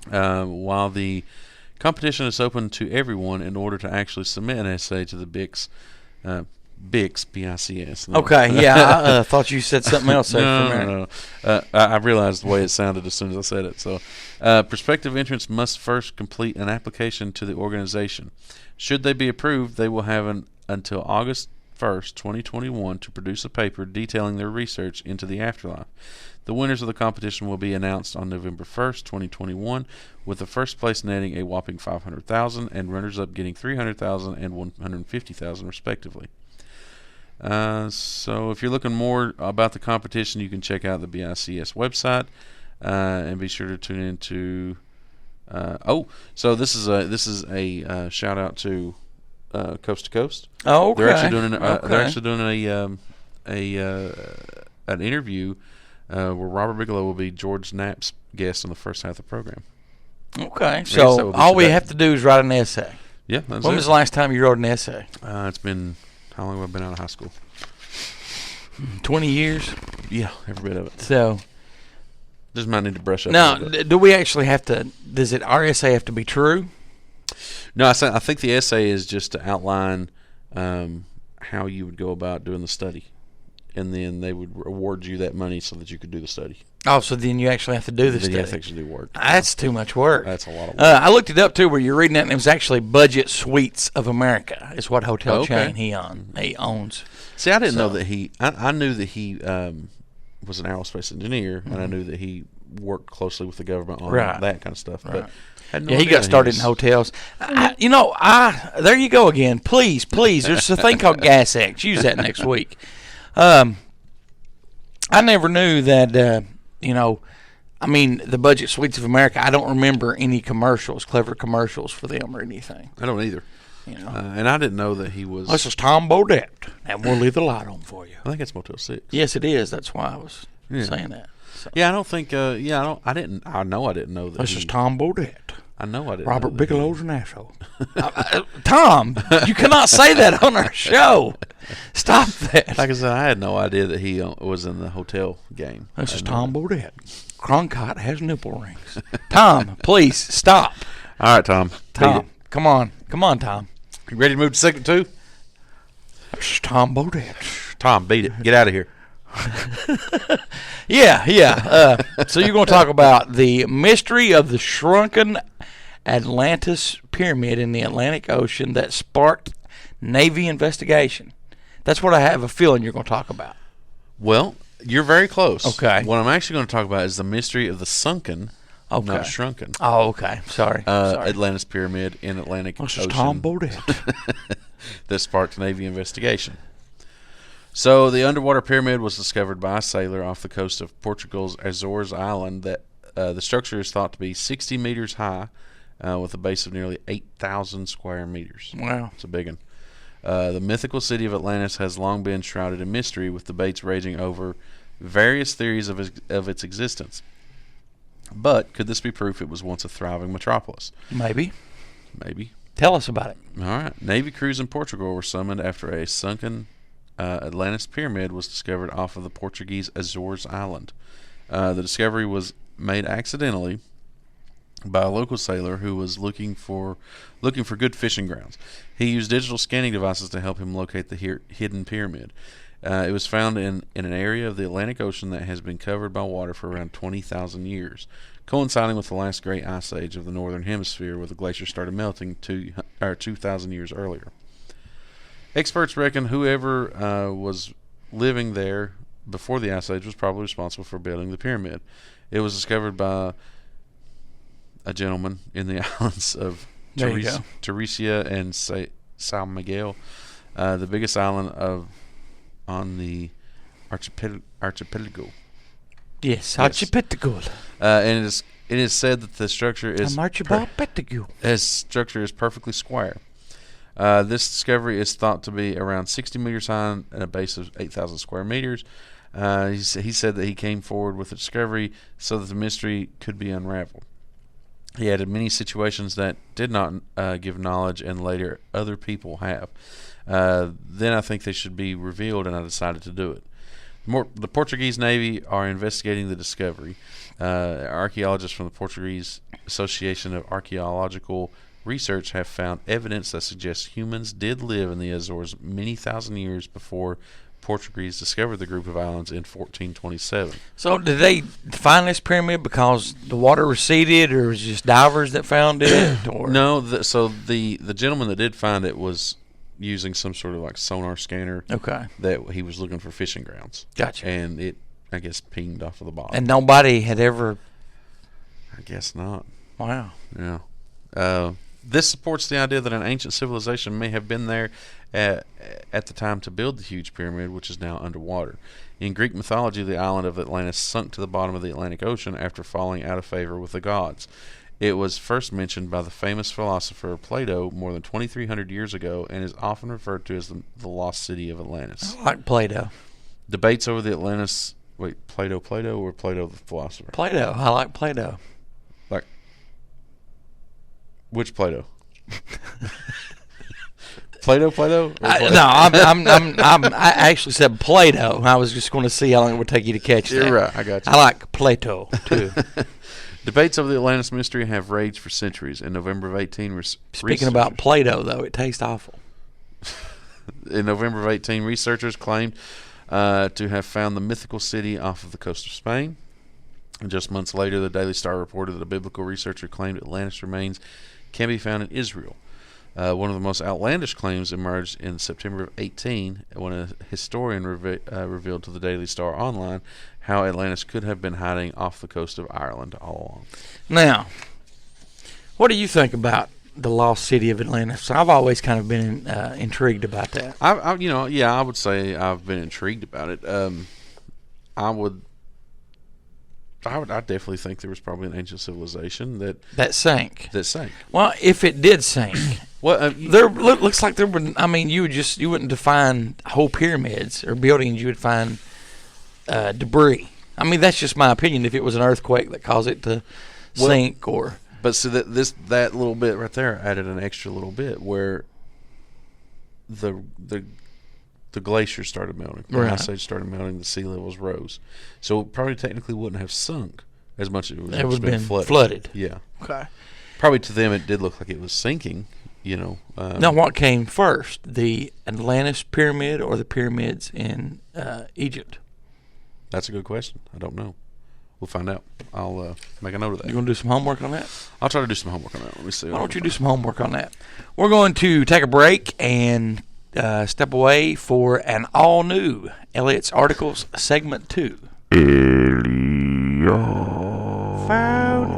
B: While the competition is open to everyone, in order to actually submit an essay to the BICS, BICS. No.
A: Okay, yeah, I thought you said something else there for a minute.
B: No. I realized the way it sounded as soon as I said it. So, prospective entrants must first complete an application to the organization. Should they be approved, they will have until August 1st, 2021 to produce a paper detailing their research into the afterlife. The winners of the competition will be announced on November 1st, 2021, with the first place netting a whopping $500,000 and runners-up getting $300,000 and $150,000 respectively. So if you're looking more about the competition, you can check out the BICS website and be sure to tune in to. So this is a shout out to Coast to Coast.
A: Oh, okay.
B: They're actually doing an interview where Robert Bigelow will be George Knapp's guest in the first half of the program.
A: Okay,
B: so
A: so
B: will be
A: all we
B: today.
A: have to do is write an essay.
B: Yeah, that's
A: When
B: it.
A: was the last time you wrote an essay?
B: It's been, how long have I been out of high school?
A: 20 years?
B: Yeah, every bit of it.
A: So,
B: Just might need to brush up a
A: now,
B: little bit.
A: do we actually have to, does our essay have to be true?
B: No, I think the essay is just to outline how you would go about doing the study. And then they would award you that money so that you could do the study.
A: Oh, so then you actually have to do this
B: Then you have to
A: study.
B: actually do work.
A: That's too much work.
B: That's a lot of work.
A: I looked it up, too, where you're reading that, and it was actually Budget Suites of America is what hotel
B: Okay.
A: chain he owns.
B: See, I didn't know that I knew that he was an aerospace engineer, and I knew that he worked closely with the government on
A: Right.
B: that kind of stuff. But
A: Right.
B: I had no
A: Yeah, he
B: idea
A: got
B: that
A: started
B: was-
A: in hotels. There you go again. Please, there's a thing called Gas X. Use that next week. I never knew that, the Budget Suites of America, I don't remember any clever commercials for them or anything.
B: I don't either.
A: You know,
B: And I didn't know that he was.
A: this is Tom Bodette, and we'll leave the light on for you.
B: I think it's Motel 6.
A: Yes, it is. That's why I was
B: Yeah.
A: saying that. So,
B: Yeah, I don't think. I didn't. I know I didn't know that.
A: this is Tom Bodette.
B: I know I didn't.
A: Robert
B: know that he-
A: Bigelow's an asshole. Tom, you cannot say that on our show. Stop that.
B: Like I said, I had no idea that he was in the hotel game.
A: This
B: I
A: is
B: had no
A: Tom
B: idea.
A: Bodette. Cronkite has nipple rings. Tom, please stop.
B: All right, Tom.
A: Tom, come on, Tom.
B: You ready to move to segment 2?
A: This is Tom Bodette.
B: Tom, beat it. Get out of here.
A: Yeah. So you're going to talk about the mystery of the shrunken Atlantis pyramid in the Atlantic Ocean that sparked Navy investigation. That's what I have a feeling you're going to talk about.
B: Well, you're very close.
A: Okay.
B: What I'm actually going to talk about is the mystery of the sunken,
A: Okay.
B: not shrunken,
A: Oh, okay. Sorry.
B: Atlantis pyramid in Atlantic
A: This is
B: Ocean
A: Tom Bodette.
B: that sparked Navy investigation. So the underwater pyramid was discovered by a sailor off the coast of Portugal's Azores Island. That the structure is thought to be 60 meters high, with a base of nearly 8,000 square meters.
A: Wow.
B: It's a big one. The mythical city of Atlantis has long been shrouded in mystery, with debates raging over various theories of its existence. But could this be proof it was once a thriving metropolis?
A: Maybe.
B: Maybe.
A: Tell us about it.
B: All right. Navy crews in Portugal were summoned after a sunken Atlantis pyramid was discovered off of the Portuguese Azores Island. The discovery was made accidentally by a local sailor who was looking for good fishing grounds. He used digital scanning devices to help him locate the hidden pyramid. It was found in an area of the Atlantic Ocean that has been covered by water for around 20,000 years, coinciding with the last great ice age of the northern hemisphere, where the glaciers started melting 2,000 years earlier. Experts reckon whoever was living there before the ice age was probably responsible for building the pyramid. It was discovered by a gentleman in the islands of
A: There you go.
B: Teresia and San Miguel, the biggest island on the archipelago.
A: Yes, archipelago.
B: And it is said that the structure is
A: Archipelago.
B: structure is perfectly square. This discovery is thought to be around 60 meters high and a base of 8,000 square meters. He said that he came forward with the discovery so that the mystery could be unraveled. He added many situations that did not give knowledge, and later other people have. Then I think they should be revealed, and I decided to do it. The Portuguese Navy are investigating the discovery. Archaeologists from the Portuguese Association of Archaeological Research have found evidence that suggests humans did live in the Azores many thousand years before Portuguese discovered the group of islands in 1427.
A: So did they find this pyramid because the water receded, or was it just divers that found it? Or?
B: No, so the gentleman that did find it was using some sort of like sonar scanner.
A: Okay.
B: That he was looking for fishing grounds.
A: Gotcha.
B: And it, I guess, pinged off of the bottom.
A: And nobody had ever...
B: I guess not.
A: Wow.
B: Yeah. This supports the idea that an ancient civilization may have been there at the time to build the huge pyramid, which is now underwater. In Greek mythology, the island of Atlantis sunk to the bottom of the Atlantic Ocean after falling out of favor with the gods. It was first mentioned by the famous philosopher Plato more than 2,300 years ago and is often referred to as the lost city of Atlantis.
A: I like Plato.
B: Debates over the Atlantis... Wait, Plato or Plato the philosopher?
A: Plato. I like Plato.
B: Like, which Plato? Plato?
A: No, I actually said Plato. I was just going to see how long it would take you to catch that.
B: You're right. I got you.
A: I like Plato too.
B: Debates over the Atlantis mystery have raged for centuries. In November of 18,
A: Speaking about Plato, though, it tastes awful.
B: In November of 18, researchers claimed to have found the mythical city off of the coast of Spain. And just months later, the Daily Star reported that a biblical researcher claimed Atlantis remains can be found in Israel. One of the most outlandish claims emerged in September of 18 when a historian revealed to the Daily Star online how Atlantis could have been hiding off the coast of Ireland all along.
A: Now, what do you think about the lost city of Atlantis? I've always kind of been intrigued about that.
B: I would say I've been intrigued about it. I definitely think there was probably an ancient civilization
A: that sank.
B: That sank.
A: Well, if it did sink, looks like there would. I mean, you wouldn't define whole pyramids or buildings. You would find debris. I mean, that's just my opinion. If it was an earthquake that caused it to sink, or
B: but so that little bit right there added an extra little bit where the glacier started melting. The ice age started melting. The sea levels rose. So it probably technically wouldn't have sunk as much as it would have been flooded. Yeah.
A: Okay.
B: Probably to them it did look like it was sinking,
A: Now, what came first, the Atlantis pyramid or the pyramids in Egypt?
B: That's a good question. I don't know. We'll find out. I'll make a note of that.
A: You going to do some homework on that?
B: I'll try to do some homework on that. Let me see.
A: Why don't you do some homework on that? We're going to take a break and step away for an all-new Elliot's Articles Segment 2. Found.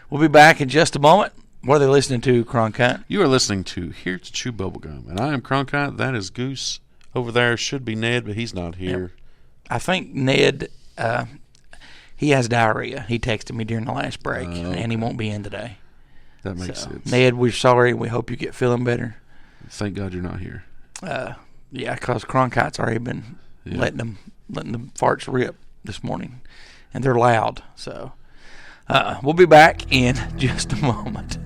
A: We'll be back in just a moment. What are they listening to, Cronkite?
B: You are listening to Here to Chew Bubblegum, and I am Cronkite. That is Goose. Over there should be Ned, but he's not here.
A: Yep. I think Ned, he has diarrhea. He texted me during the last break, and he won't be in today.
B: That makes sense.
A: Ned, we're sorry. We hope you get feeling better.
B: Thank God you're not here.
A: Yeah, because Cronkite's already been letting the farts rip this morning, and they're loud. So we'll be back in just a moment.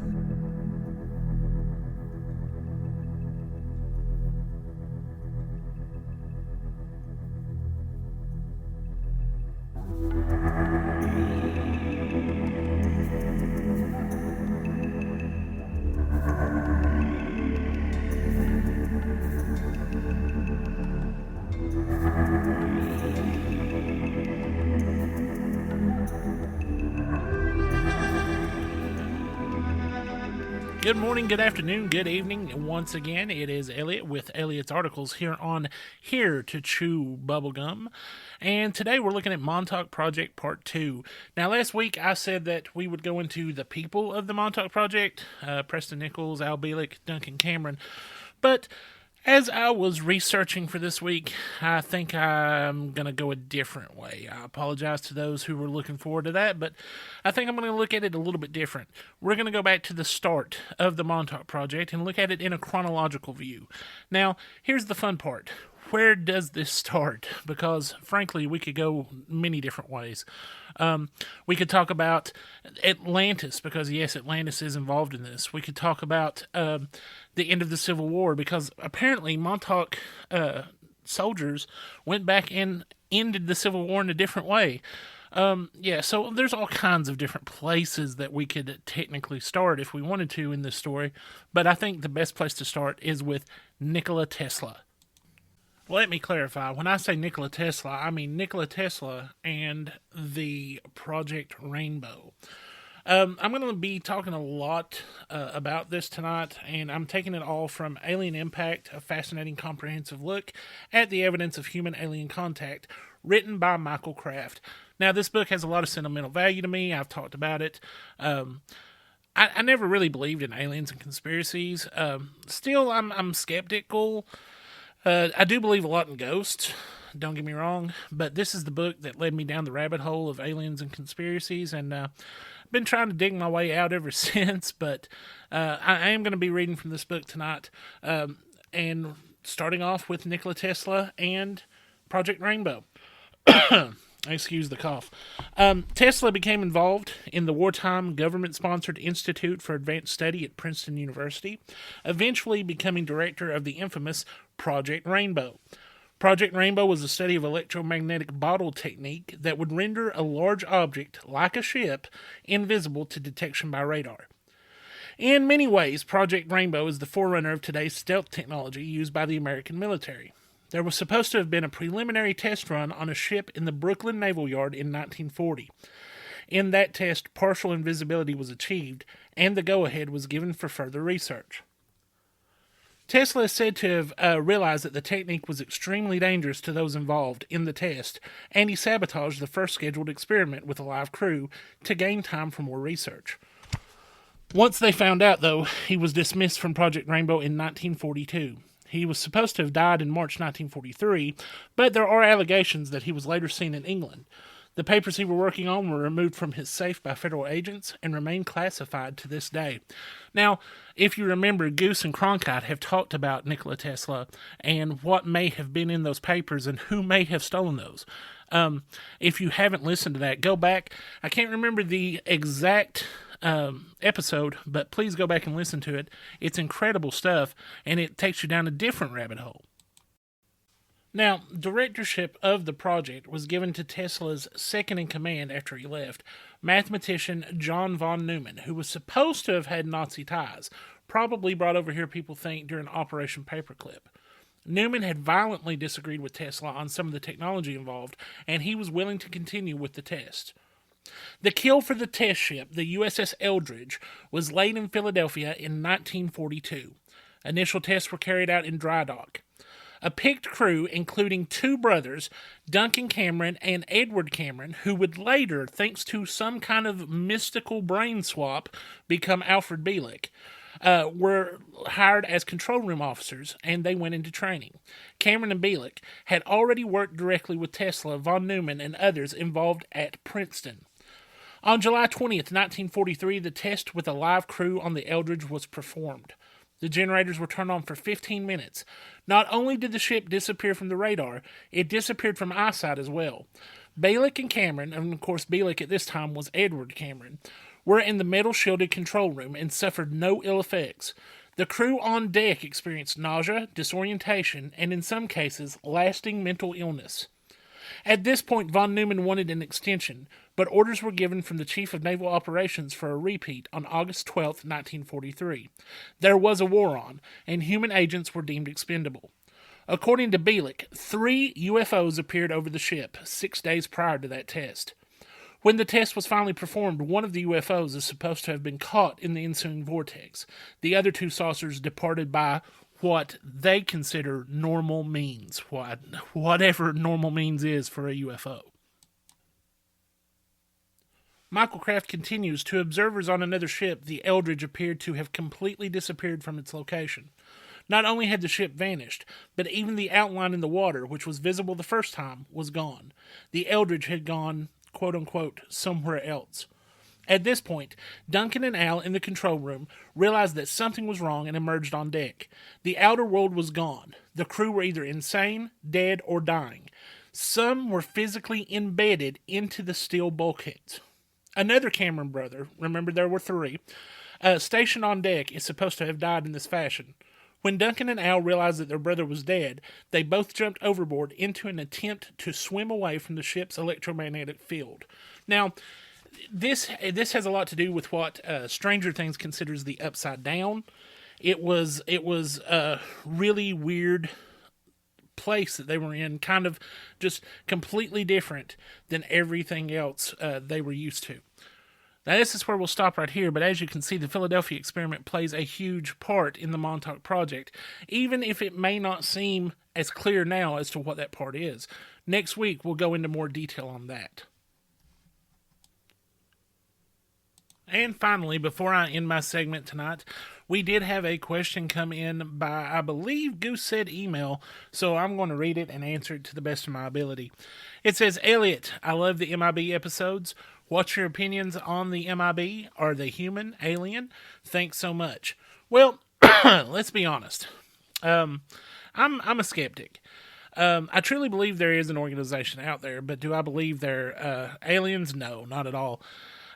F: Good morning, good afternoon, good evening. Once again, it is Elliot with Elliot's Articles here on Here to Chew Bubblegum. And today we're looking at Montauk Project Part 2. Now, last week I said that we would go into the people of the Montauk Project, Preston Nichols, Al Bielek, Duncan Cameron. But as I was researching for this week, I think I'm going to go a different way. I apologize to those who were looking forward to that, but I think I'm going to look at it a little bit different. We're going to go back to the start of the Montauk Project and look at it in a chronological view. Now, here's the fun part. Where does this start? Because, frankly, we could go many different ways. We could talk about Atlantis, because, yes, Atlantis is involved in this. We could talk about the end of the Civil War, because apparently Montauk soldiers went back and ended the Civil War in a different way. So there's all kinds of different places that we could technically start if we wanted to in this story, but I think the best place to start is with Nikola Tesla. Let me clarify. When I say Nikola Tesla, I mean Nikola Tesla and the Project Rainbow. I'm going to be talking a lot about this tonight, and I'm taking it all from Alien Impact, a fascinating comprehensive look at the evidence of human-alien contact, written by Michael Kraft. Now, this book has a lot of sentimental value to me. I've talked about it. I never really believed in aliens and conspiracies. Still, I'm skeptical. I do believe a lot in ghosts, don't get me wrong, but this is the book that led me down the rabbit hole of aliens and conspiracies, and I've been trying to dig my way out ever since, but I am going to be reading from this book tonight, and starting off with Nikola Tesla and Project Rainbow. Excuse the cough. Tesla became involved in the wartime government-sponsored Institute for Advanced Study at Princeton University, eventually becoming director of the infamous Project Rainbow. Project Rainbow was a study of electromagnetic bottle technique that would render a large object, like a ship, invisible to detection by radar. In many ways, Project Rainbow is the forerunner of today's stealth technology used by the American military. There was supposed to have been a preliminary test run on a ship in the Brooklyn Naval Yard in 1940. In that test, partial invisibility was achieved, and the go-ahead was given for further research. Tesla is said to have realized that the technique was extremely dangerous to those involved in the test, and he sabotaged the first scheduled experiment with a live crew to gain time for more research. Once they found out, though, he was dismissed from Project Rainbow in 1942. He was supposed to have died in March 1943, but there are allegations that he was later seen in England. The papers he was working on were removed from his safe by federal agents and remain classified to this day. Now, if you remember, Goose and Cronkite have talked about Nikola Tesla and what may have been in those papers and who may have stolen those. If you haven't listened to that, go back. I can't remember the exact episode, but please go back and listen to it. It's incredible stuff, and it takes you down a different rabbit hole. Now, directorship of the project was given to Tesla's second-in-command after he left, mathematician John von Neumann, who was supposed to have had Nazi ties, probably brought over here, people think, during Operation Paperclip. Neumann had violently disagreed with Tesla on some of the technology involved, and he was willing to continue with the test. The kill for the test ship, the USS Eldridge, was laid in Philadelphia in 1942. Initial tests were carried out in dry dock. A picked crew, including two brothers, Duncan Cameron and Edward Cameron, who would later, thanks to some kind of mystical brain swap, become Alfred Bielek, were hired as control room officers, and they went into training. Cameron and Bielek had already worked directly with Tesla, von Neumann, and others involved at Princeton. On July 20th, 1943, the test with a live crew on the Eldridge was performed. The generators were turned on for 15 minutes. Not only did the ship disappear from the radar, it disappeared from eyesight as well. Bielek and Cameron, and of course Bielek at this time was Edward Cameron, were in the metal-shielded control room and suffered no ill effects. The crew on deck experienced nausea, disorientation, and in some cases, lasting mental illness. At this point, von Neumann wanted an extension, but orders were given from the Chief of Naval Operations for a repeat on August 12, 1943. There was a war on, and human agents were deemed expendable. According to Bielek, 3 UFOs appeared over the ship 6 days prior to that test. When the test was finally performed, one of the UFOs is supposed to have been caught in the ensuing vortex. The other 2 saucers departed by what they consider normal means, whatever normal means is for a UFO. Michael Kraft continues, to observers on another ship, the Eldridge appeared to have completely disappeared from its location. Not only had the ship vanished, but even the outline in the water, which was visible the first time, was gone. The Eldridge had gone, quote-unquote, somewhere else. At this point, Duncan and Al in the control room realized that something was wrong and emerged on deck. The outer world was gone. The crew were either insane, dead, or dying. Some were physically embedded into the steel bulkheads. Another Cameron brother, remember there were 3, stationed on deck, is supposed to have died in this fashion. When Duncan and Al realized that their brother was dead, they both jumped overboard into an attempt to swim away from the ship's electromagnetic field. Now, this has a lot to do with what Stranger Things considers the Upside Down. It was a really weird place that they were in, kind of just completely different than everything else they were used to. Now, this is where we'll stop right here, but as you can see, the Philadelphia experiment plays a huge part in the Montauk Project, even if it may not seem as clear now as to what that part is. Next week, we'll go into more detail on that. And finally, before I end my segment tonight, we did have a question come in by, I believe, Goose said email, so I'm going to read it and answer it to the best of my ability. It says, Elliot, I love the MIB episodes. What's your opinions on the MIB? Are they human, alien? Thanks so much. Well, let's be honest. I'm a skeptic. I truly believe there is an organization out there, but do I believe they're aliens? No, not at all.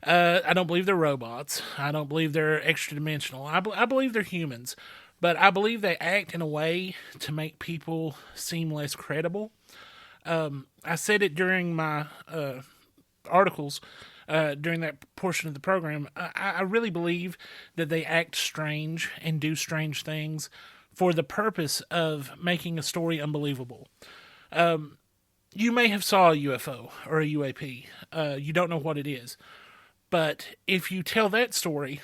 F: I don't believe they're robots. I don't believe they're extra-dimensional. I believe they're humans, but I believe they act in a way to make people seem less credible. I said it during my articles, during that portion of the program. I really believe that they act strange and do strange things for the purpose of making a story unbelievable. You may have saw a UFO or a UAP. You don't know what it is. But if you tell that story,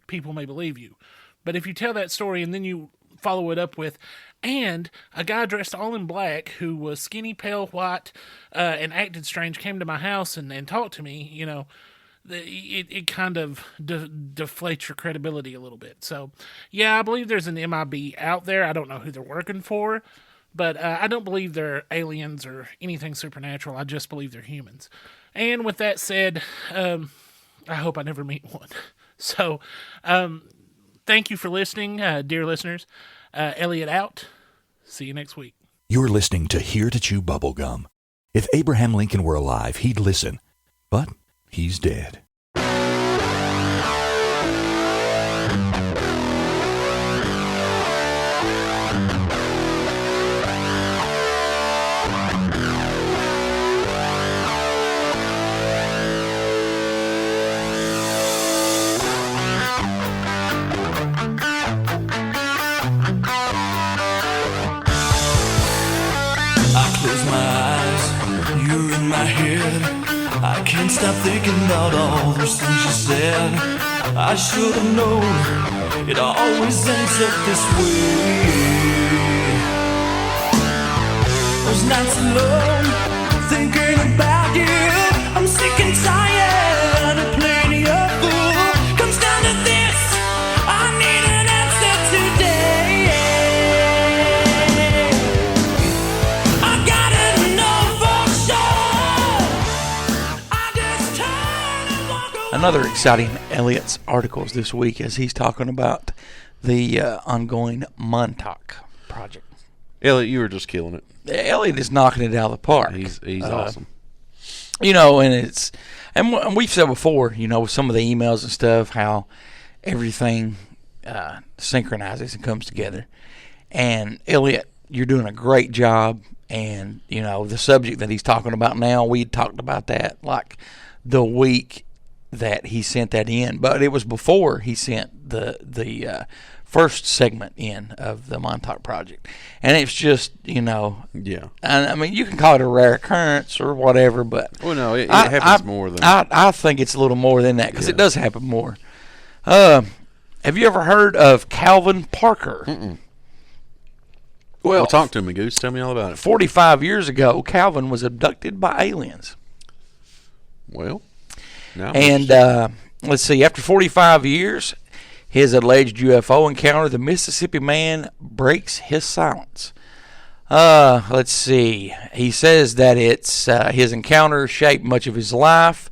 F: people may believe you. But if you tell that story and then you follow it up with, and a guy dressed all in black who was skinny, pale, white, and acted strange came to my house and talked to me, you know, it kind of deflates your credibility a little bit. So, yeah, I believe there's an MIB out there. I don't know who they're working for, but I don't believe they're aliens or anything supernatural. I just believe they're humans. And with that said, I hope I never meet one. So, thank you for listening, dear listeners. Elliot out. See you next week.
C: You're listening to Here to Chew Bubblegum. If Abraham Lincoln were alive, he'd listen. But he's dead.
G: My head, I can't stop thinking about all those things you said. I should have known it always ends up this way. Those nights alone, thinking about you, I'm sick and tired of playing your fool. Comes down to this, I need an answer today. I gotta know for sure.
A: Another exciting Elliot's articles this week as he's talking about the ongoing Montauk Project.
B: Elliot, you were just killing it.
A: Elliot is knocking it out of the park.
B: He's awesome.
A: You know, and we've said before, you know, with some of the emails and stuff, how everything synchronizes and comes together. And Elliot, you're doing a great job. And, you know, the subject that he's talking about now, we talked about that like the week that he sent that in, but it was before he sent the first segment in of the Montauk Project, and it's just
B: Yeah.
A: I mean, you can call it a rare occurrence or whatever, but
B: Well, no, it happens more than.
A: I think it's a little more than that because it does happen more. Have you ever heard of Calvin Parker?
B: Well, talk to me, Goose. Tell me all about it.
A: 45 years ago, Calvin was abducted by aliens.
B: Well, now
A: And let's see, after 45 years, his alleged UFO encounter, the Mississippi man breaks his silence. Let's see. He says that it's his encounter shaped much of his life.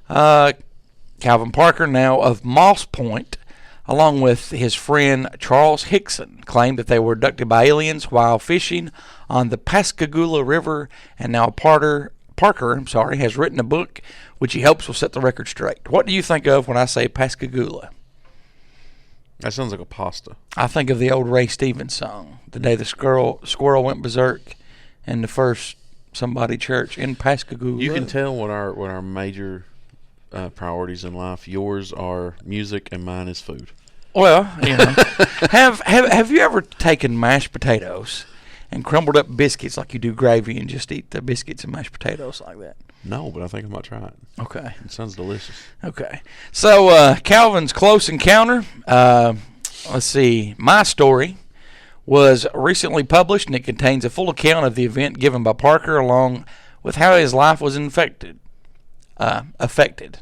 A: Calvin Parker, now of Moss Point, along with his friend Charles Hickson, claimed that they were abducted by aliens while fishing on the Pascagoula River, and now Parker has written a book which he hopes will set the record straight. What do you think of when I say Pascagoula?
B: that sounds like a pasta.
A: I think of the old Ray Stevens song, "The Day the Squirrel Went Berserk," in the first Somebody Church in Pascagoula.
B: You can tell what our major priorities in life. Yours are music, and mine is food.
A: Well, have you ever taken mashed potatoes and crumbled up biscuits like you do gravy and just eat the biscuits and mashed potatoes like that?
B: No, but I think I might try it.
A: Okay.
B: It sounds delicious.
A: Okay. So Calvin's close encounter. Let's see. My story was recently published, and it contains a full account of the event given by Parker, along with how his life was affected,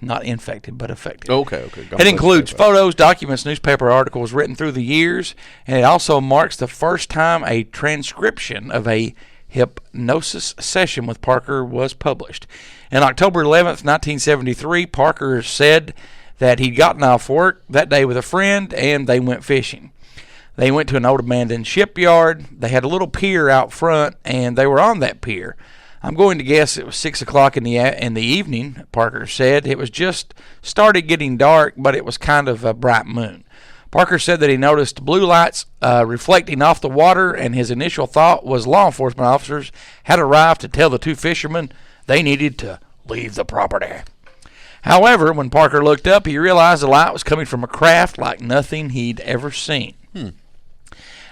A: not infected, but affected.
B: Okay.
A: It includes photos, documents, newspaper articles written through the years, and it also marks the first time a transcription of a hypnosis session with Parker was published. On October 11th, 1973, Parker said that he'd gotten off work that day with a friend, and they went fishing. They went to an old abandoned shipyard. They had a little pier out front, and they were on that pier. I'm going to guess it was 6 o'clock in the evening, Parker said. It was just started getting dark, but it was kind of a bright moon. Parker said that he noticed blue lights reflecting off the water, and his initial thought was law enforcement officers had arrived to tell the two fishermen they needed to leave the property. However, when Parker looked up, he realized the light was coming from a craft like nothing he'd ever seen.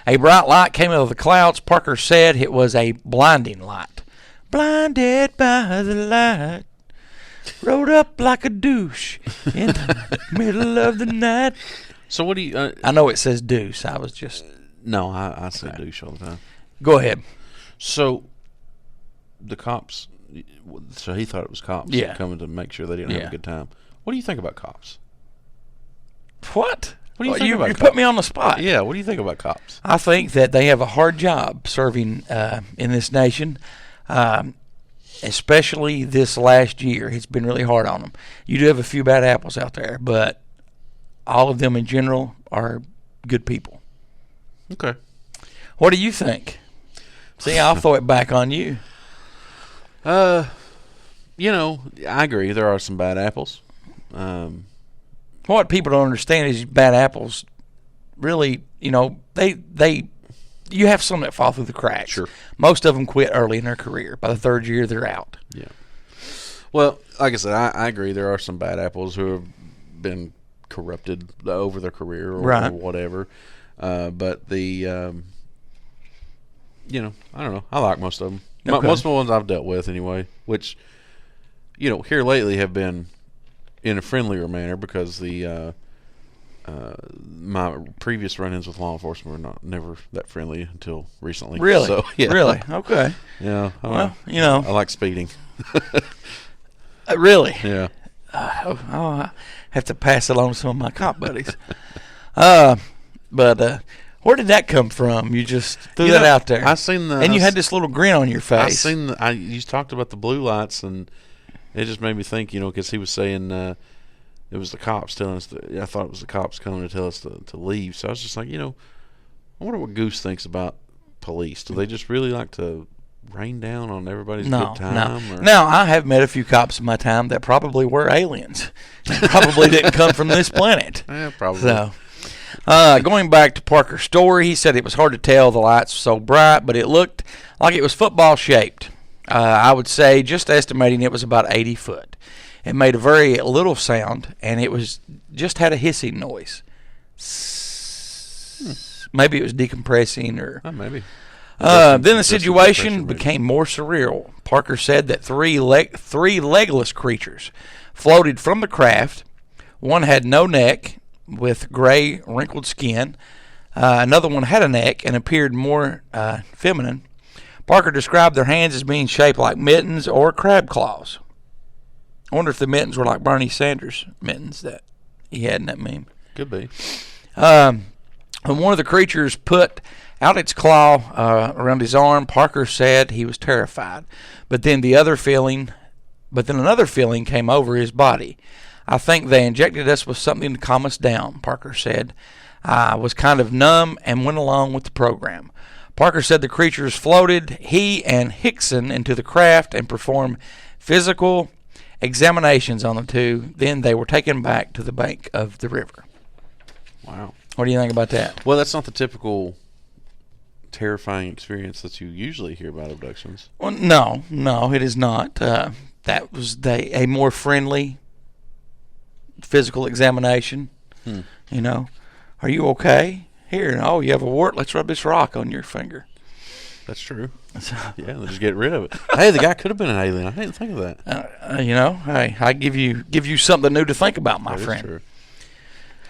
A: A bright light came out of the clouds. Parker said it was a blinding light. Blinded by the light, rode up like a douche in the middle of the night.
B: So what do you?
A: I know it says deuce. I was just...
B: No, I say douche all the time.
A: Go ahead.
B: So the cops. So he thought it was cops coming to make sure they didn't have a good time. What do you think about cops?
A: What?
B: What do you think about
A: You
B: cops?
A: put me on the spot.
B: Yeah, what do you think about cops?
A: I think that they have a hard job serving in this nation, especially this last year. It's been really hard on them. You do have a few bad apples out there, but all of them in general are good people.
B: Okay.
A: What do you think? See, I'll throw it back on you.
B: You know, I agree. There are some bad apples.
A: What people don't understand is bad apples really, they you have some that fall through the cracks.
B: Sure.
A: Most of them quit early in their career. By the third year, they're out.
B: Yeah. Well, like I said, I agree. There are some bad apples who have been corrupted over their career or whatever. But the, I don't know. I like most of them.
A: Okay.
B: Most of the ones I've dealt with anyway, which, here lately have been in a friendlier manner because the my previous run-ins with law enforcement were never that friendly until recently.
A: Really?
B: So, yeah.
A: Really? Okay.
B: Yeah.
A: Well,
B: I like speeding.
A: Really?
B: Yeah.
A: I have to pass it along to some of my cop buddies. But where did that come from? You just threw that out there.
B: I seen the,
A: and you had this little grin on your face.
B: I seen you talked about the blue lights, and it just made me think, because he was saying it was the cops telling us. I thought it was the cops coming to tell us to leave. So I was just like, I wonder what Goose thinks about police. Do they just really like to rain down on everybody's good time?
A: No. Now, I have met a few cops in my time that probably were aliens. Probably didn't come from this planet.
B: Probably.
A: So, going back to Parker's story, he said it was hard to tell. The lights were so bright, but it looked like it was football-shaped. I would say, just estimating, it was about 80 foot. It made a very little sound, and it was just had a hissing noise. maybe it was decompressing or.
B: Oh, maybe.
A: Then the
B: Just
A: situation
B: decompression, maybe.
A: became more surreal. Parker said that three legless creatures floated from the craft. One had no neck with gray, wrinkled skin. Another one had a neck and appeared more feminine. Parker described their hands as being shaped like mittens or crab claws. I wonder if the mittens were like Bernie Sanders mittens that he had in that meme.
B: Could be.
A: When one of the creatures put out its claw around his arm, Parker said he was terrified. But then another feeling came over his body. I think they injected us with something to calm us down, Parker said. I was kind of numb and went along with the program. Parker said the creatures floated he and Hickson into the craft and performed physical examinations on the two. Then they were taken back to the bank of the river.
B: Wow.
A: What do you think about that?
B: Well, that's not the typical terrifying experience that you usually hear about abductions.
A: Well, no, it is not. That was a more friendly physical examination. You know, are you okay? Here, oh, you have a wart. Let's rub this rock on your finger.
B: That's true. Yeah, let's just get rid of it. Hey, the guy could have been an alien. I didn't think of that.
A: You know, hey, I give you something new to think about, my
B: That is
A: friend.
B: true.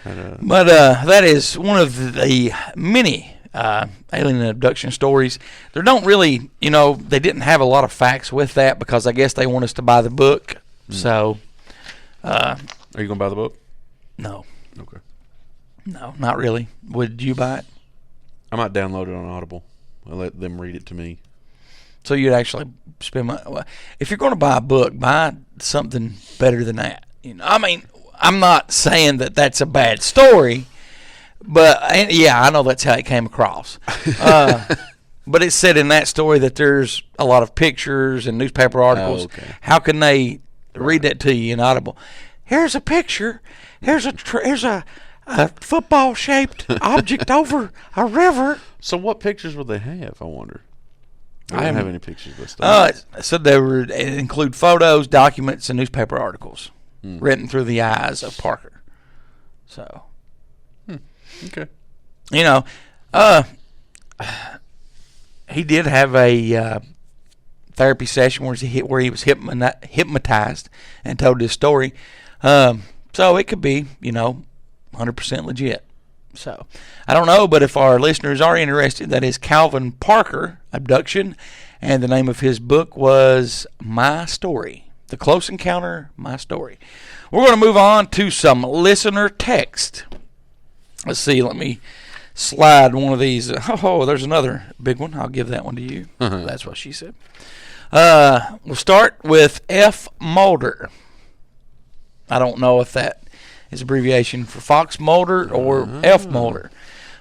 B: And,
A: But that is one of the many alien abduction stories. There don't really, they didn't have a lot of facts with that because I guess they want us to buy the book. So,
B: are you going to buy the book?
A: no,
B: Okay.
A: not really. Would you buy it?
B: I might download it on Audible. I'll let them read it to me.
A: So you'd actually spend money. Well, if you're going to buy a book, buy something better than that. I mean, I'm not saying that that's a bad story, but yeah, I know that's how it came across. But it said in that story that there's a lot of pictures and newspaper articles.
B: Oh, okay.
A: How can they read that to you in Audible? Here's a picture. Here's a football-shaped object over a river.
B: So what pictures would they have, I wonder? They
A: I
B: don't have
A: haven't-
B: any pictures listed.
A: It said it include photos, documents, and newspaper articles written through the eyes of Parker. So,
B: Okay.
A: He did have a therapy session where he was hypnotized and told his story. So it could be, 100% legit. So I don't know, but if our listeners are interested, that is Calvin Parker Abduction, and the name of his book was My Story. The Close Encounter, My Story. We're going to move on to some listener text. Let's see, let me slide one of these. Oh, there's another big one. I'll give that one to you. That's what she said. We'll start with F. Mulder. I don't know if that is abbreviation for Fox Mulder or F. Mulder.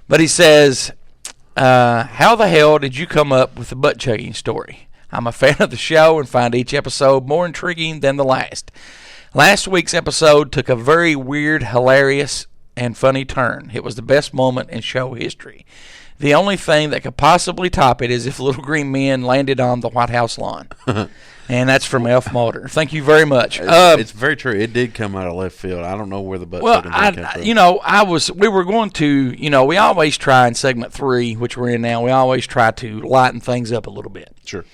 A: But he says, how the hell did you come up with the butt-chugging story? I'm a fan of the show and find each episode more intriguing than the last. Last week's episode took a very weird, hilarious, and funny turn. It was the best moment in show history. The only thing that could possibly top it is if Little Green Men landed on the White House lawn. And that's from F. Mulder. Thank you very much.
B: It's very true. It did come out of left field. I don't know where the butt
A: Well,
B: chugging thing came from.
A: we were going to, we always try in segment 3, which we're in now, we always try to lighten things up a little bit.
B: Sure.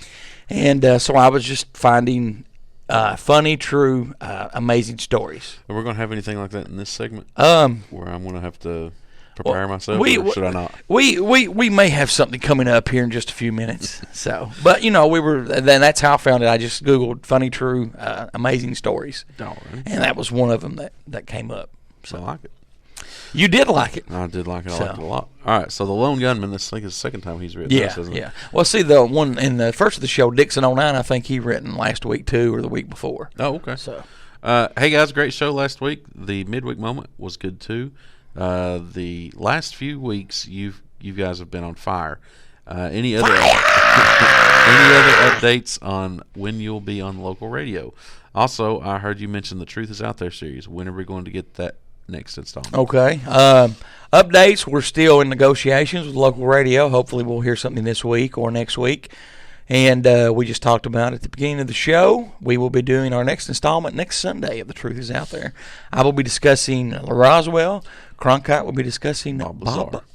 A: And so I was just finding funny, true, amazing stories.
B: Are we going to have anything like that in this segment? Where I'm going to have to prepare myself, or should I not?
A: We may have something coming up here in just a few minutes. So, but then that's how I found it. I just Googled funny, true, amazing stories,
B: All right.
A: and that was one of them that came up.
B: I like it.
A: You did like it.
B: I did like it. I
A: So.
B: liked it a lot. All right. So the Lone Gunman. This I think is the second time he's written
A: Yeah,
B: this, isn't it?
A: yeah. Well, see, the one in the first of the show, Dixon 09, I think he written last week too, or the week before.
B: Oh, okay.
A: So,
B: Hey guys, great show last week. The midweek moment was good too. The last few weeks, you guys have been on fire. Any other updates on when you'll be on local radio? Also, I heard you mention the Truth Is Out There series. When are we going to get that next installment?
A: okay. Updates, we're still in negotiations with local radio. Hopefully we'll hear something this week or next week. And we just talked about at the beginning of the show, we will be doing our next installment next Sunday of The Truth Is Out There. I will be discussing Roswell. Cronkite will be discussing Bob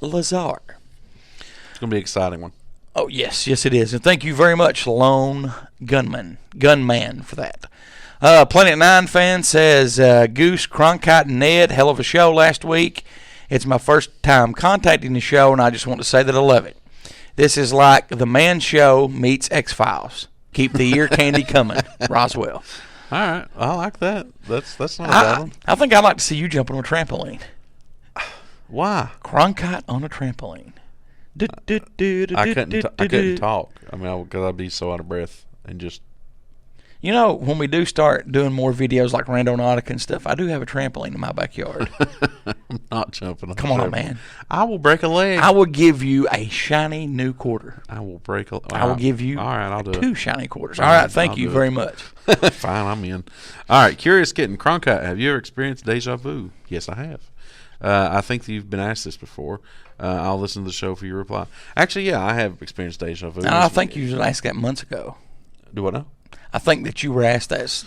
A: Lazar.
B: It's going to be an exciting one.
A: Oh, yes, it is. And thank you very much, Lone Gunman, for that. Planet 9 fan says, Goose, Cronkite, and Ned, hell of a show last week. It's my first time contacting the show, and I just want to say that I love it. This is like The Man Show meets X-Files. Keep the ear candy coming, Roswell.
B: All right. I like that. That's not a bad one.
A: I think I'd like to see you jumping on a trampoline.
B: Why?
A: Cronkite on a trampoline.
B: I couldn't talk. I mean, because I'd be so out of breath and just.
A: You know, when we do start doing more videos like Randonautica and stuff, I do have a trampoline in my backyard.
B: I'm not jumping on.
A: Come on, man.
B: I will break a leg.
A: I will give you a shiny new quarter.
B: I will break a.
A: I will give you
B: all right, I'll do
A: 2 shiny quarters. All right, thank you very much.
B: Fine, I'm in. All right, Curious Kitten, Cronkite, have you ever experienced deja vu? Yes, I have. I think that you've been asked this before. I'll listen to the show for your reply. Actually, yeah, I have experienced deja vu.
A: I think you were asked that months ago.
B: Do what now?
A: I think that you were asked that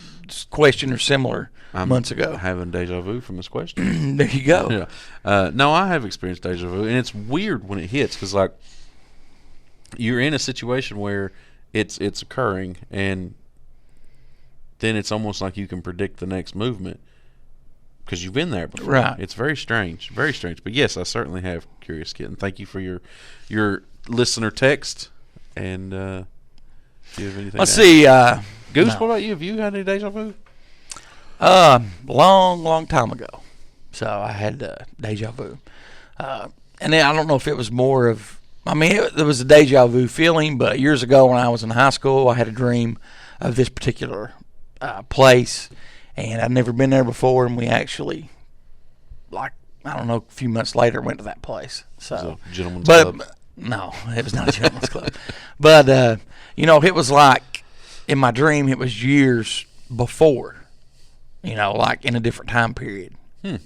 A: question or similar months ago.
B: Having deja vu from this question.
A: There you go.
B: Yeah. No, I have experienced deja vu, and it's weird when it hits because, like, you're in a situation where it's occurring, and then it's almost like you can predict the next movement because you've been there before.
A: Right.
B: It's very strange, very strange. But yes, I certainly have, Curious Kitten. Thank you for your listener text, and do you have anything?
A: Let's see.
B: Goose,
A: no.
B: what about you? Have you had any deja vu?
A: Long time ago. So I had deja vu. And then I don't know if it was more of, there was a deja vu feeling, but years ago when I was in high school, I had a dream of this particular place, and I'd never been there before, and we actually, like, I don't know, a few months later went to that place. So,
B: a gentleman's club?
A: No, it was not a gentleman's club. But, it was like, in my dream, it was years before, like in a different time period.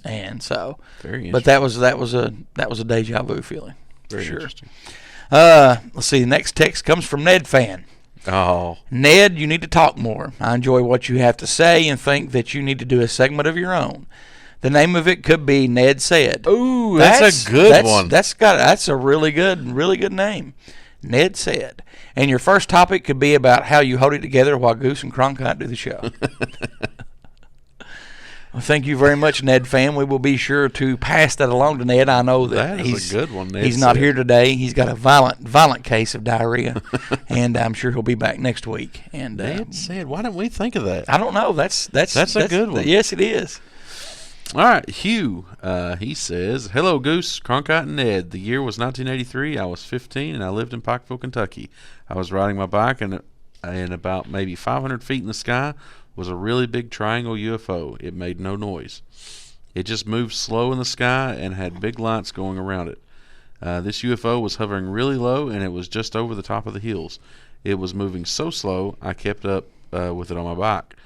A: And so,
B: very
A: but that was a deja vu feeling.
B: Very
A: for sure.
B: interesting.
A: Let's see. The next text comes from Ned fan.
B: Oh,
A: Ned, you need to talk more. I enjoy what you have to say and think that you need to do a segment of your own. The name of it could be Ned Said.
B: Ooh, that's a good one.
A: That's a really good name. Ned Said. And your first topic could be about how you hold it together while Goose and Cronkite do the show. Well, thank you very much, Ned fan. We will be sure to pass that along to Ned. I know that
B: is a good one. Ned
A: he's not
B: Said.
A: here today. He's got a violent case of diarrhea, and I'm sure he'll be back next week. And
B: Ned Said, why didn't we think of that?
A: I don't know. That's
B: a good one.
A: Yes, it is.
B: All right, Hugh, he says, hello, Goose, Cronkite, and Ned. The year was 1983. I was 15, and I lived in Pikeville, Kentucky. I was riding my bike, and about maybe 500 feet in the sky was a really big triangle UFO. It made no noise. It just moved slow in the sky and had big lights going around it. This UFO was hovering really low, and it was just over the top of the hills. It was moving so slow, I kept up with it on my bike.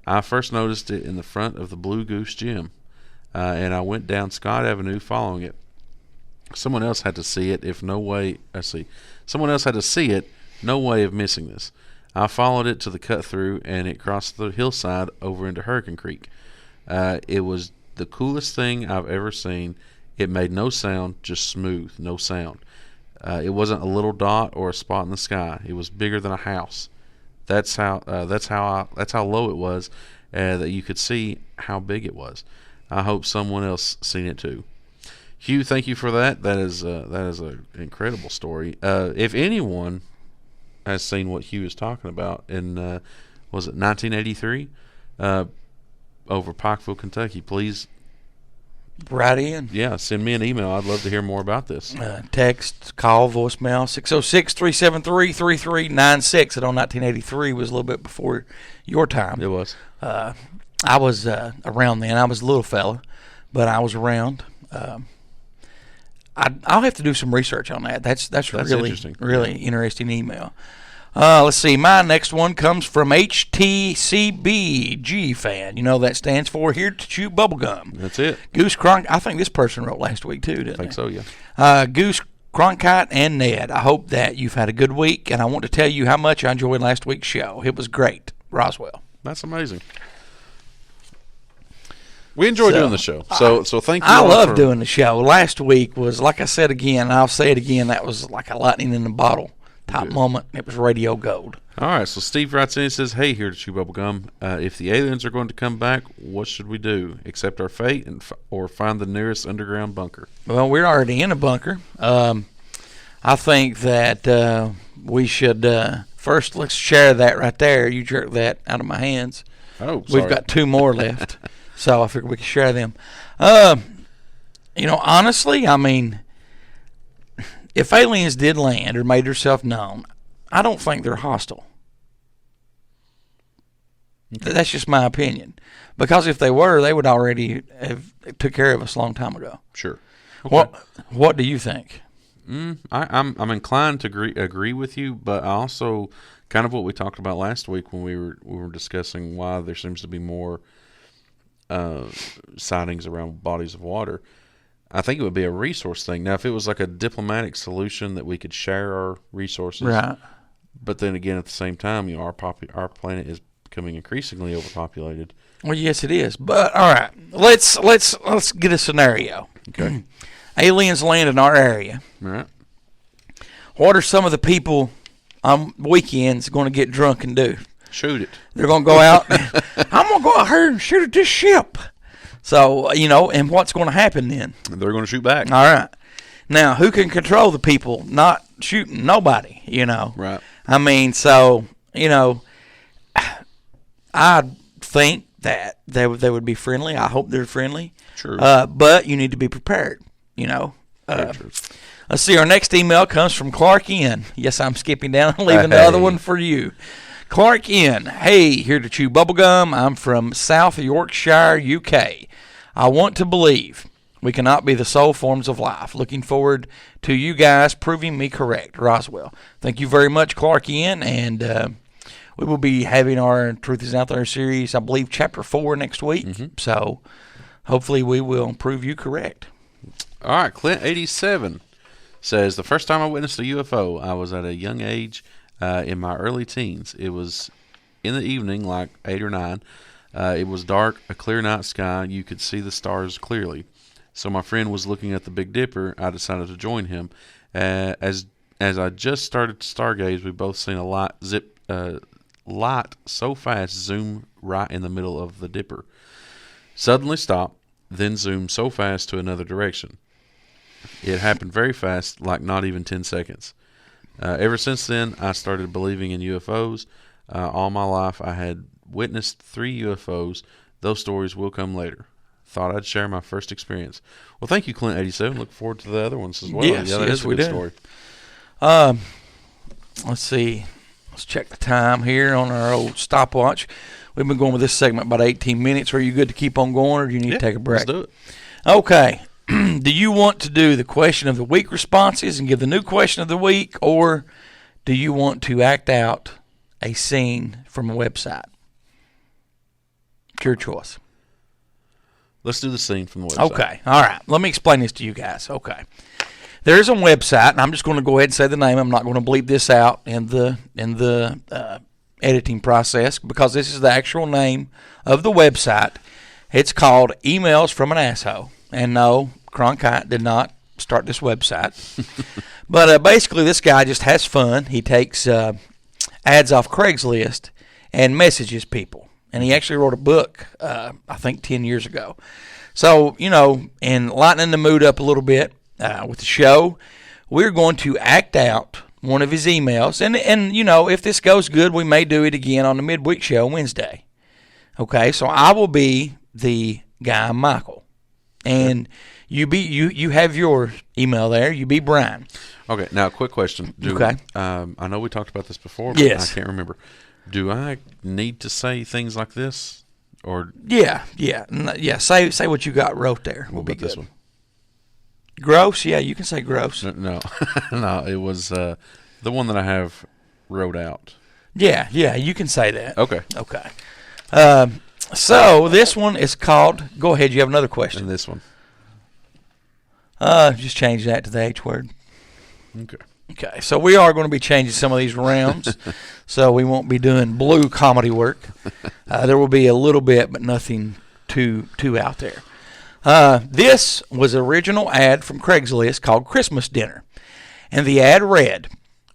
B: I first noticed it in the front of the Blue Goose Gym. And I went down Scott Avenue following it. Someone else had to see it. Someone else had to see it. No way of missing this. I followed it to the cut through, and it crossed the hillside over into Hurricane Creek. It was the coolest thing I've ever seen. It made no sound, just smooth, no sound. It wasn't a little dot or a spot in the sky. It was bigger than a house. That's how low it was, that you could see how big it was. I hope someone else seen it too. Hugh, thank you for that. That is an incredible story. If anyone has seen what Hugh is talking about in was it 1983 over Pikeville, Kentucky, please
A: Right in.
B: Yeah, send me an email. I'd love to hear more about this.
A: Text, call, voicemail, 606-373-3396. And on 1983 was a little bit before your time.
B: It was.
A: I was around then. I was a little fella, but I was around. I'll have to do some research on that. That's really
B: interesting.
A: Really interesting email. Let's see. My next one comes from HTCBG fan. You know that stands for Here to Chew Bubblegum.
B: That's it.
A: Goose Cronk. I think this person wrote last week too, didn't they?
B: I think so, yeah.
A: Goose Cronkite and Ned, I hope that you've had a good week, and I want to tell you how much I enjoyed last week's show. It was great. Roswell.
B: That's amazing. We enjoy doing the show. So thank you.
A: I
B: all
A: love
B: for-
A: doing the show. Last week was, like I said again, and I'll say it again, that was like a lightning in the bottle type moment. It was radio gold.
B: All right, so Steve writes in and says, "Hey, here to Chew Bubblegum. If the aliens are going to come back, what should we do? Accept our fate or find the nearest underground bunker?"
A: Well, we're already in a bunker. I think that we should first let's share that right there. You jerked that out of my hands.
B: Oh, sorry.
A: We've got 2 more left, so I figured we could share them. Honestly, I mean, if aliens did land or made themselves known, I don't think they're hostile. That's just my opinion. Because if they were, they would already have took care of us a long time ago.
B: Sure.
A: What do you think?
B: I'm inclined to agree with you, but I also kind of what we talked about last week when we were discussing why there seems to be more sightings around bodies of water. I think it would be a resource thing. Now, if it was like a diplomatic solution that we could share our resources,
A: Right.
B: But then again, at the same time, our planet is becoming increasingly overpopulated.
A: Well, yes, it is. But all right, let's get a scenario.
B: Okay.
A: Aliens land in our area.
B: All right.
A: What are some of the people on weekends going to get drunk and do?
B: Shoot it.
A: They're going to go out. I'm going to go out here and shoot at this ship. So, and what's going to happen then?
B: They're going to shoot back.
A: All right. Now, who can control the people not shooting? Nobody,
B: Right.
A: I mean, so, I think that they would be friendly. I hope they're friendly.
B: True.
A: But you need to be prepared,
B: Very true.
A: Let's see. Our next email comes from Clark N. Yes, I'm skipping down and leaving the other one for you. Clark N. Hey, here to chew bubblegum. I'm from South Yorkshire, UK. I want to believe we cannot be the sole forms of life. Looking forward to you guys proving me correct. Roswell. Thank you very much, Clark N. And we will be having our Truth is Out There series, I believe, Chapter 4 next week.
B: Mm-hmm.
A: So hopefully we will prove you correct.
B: All right, Clint87 says, the first time I witnessed a UFO, I was at a young age in my early teens. It was in the evening, like 8 or 9. It was dark, a clear night sky. You could see the stars clearly. So my friend was looking at the Big Dipper. I decided to join him. As I just started to stargaze, we both seen a light so fast zoom right in the middle of the Dipper. Suddenly stop, then zoom so fast to another direction. It happened very fast, like not even 10 seconds. Ever since then, I started believing in UFOs. All my life, I had witnessed 3 UFOs. Those stories will come later. Thought I'd share my first experience. Well, thank you, Clint87. Look forward to the other ones as well.
A: Yes,
B: that
A: yes,
B: is a
A: we
B: good
A: do.
B: story.
A: Let's see. Let's check the time here on our old stopwatch. We've been going with this segment about 18 minutes. Are you good to keep on going, or do you need to take a break?
B: Let's do it.
A: Okay. Do you want to do the question of the week responses and give the new question of the week, or do you want to act out a scene from a website? It's your choice.
B: Let's do the scene from the website.
A: Okay. All right. Let me explain this to you guys. Okay. There's a website, and I'm just going to go ahead and say the name. I'm not going to bleep this out in the editing process because this is the actual name of the website. It's called Emails from an Asshole. And no, Cronkite did not start this website. But basically, this guy just has fun. He takes ads off Craigslist and messages people. And he actually wrote a book, I think 10 years ago. So, and lightening the mood up a little bit with the show, we're going to act out one of his emails. And if this goes good, we may do it again on the midweek show Wednesday. Okay, so I will be the guy, Michael. And you have your email there. You be Brian.
B: Okay, now quick question.
A: Okay.
B: I know we talked about this before, but
A: Yes.
B: I can't remember. Do I need to say things like this? Or
A: Yeah. Say what you got wrote there. Will
B: what
A: be
B: about
A: good.
B: this one?
A: Gross? Yeah, you can say gross.
B: No, no, it was the one that I have wrote out.
A: Yeah, you can say that.
B: Okay.
A: Okay. So this one is called. Go ahead. You have another question.
B: And this one.
A: Just change that to the H word.
B: Okay.
A: Okay, so we are going to be changing some of these rounds, so we won't be doing blue comedy work. There will be a little bit, but nothing too out there. This was an original ad from Craigslist called Christmas Dinner, and the ad read,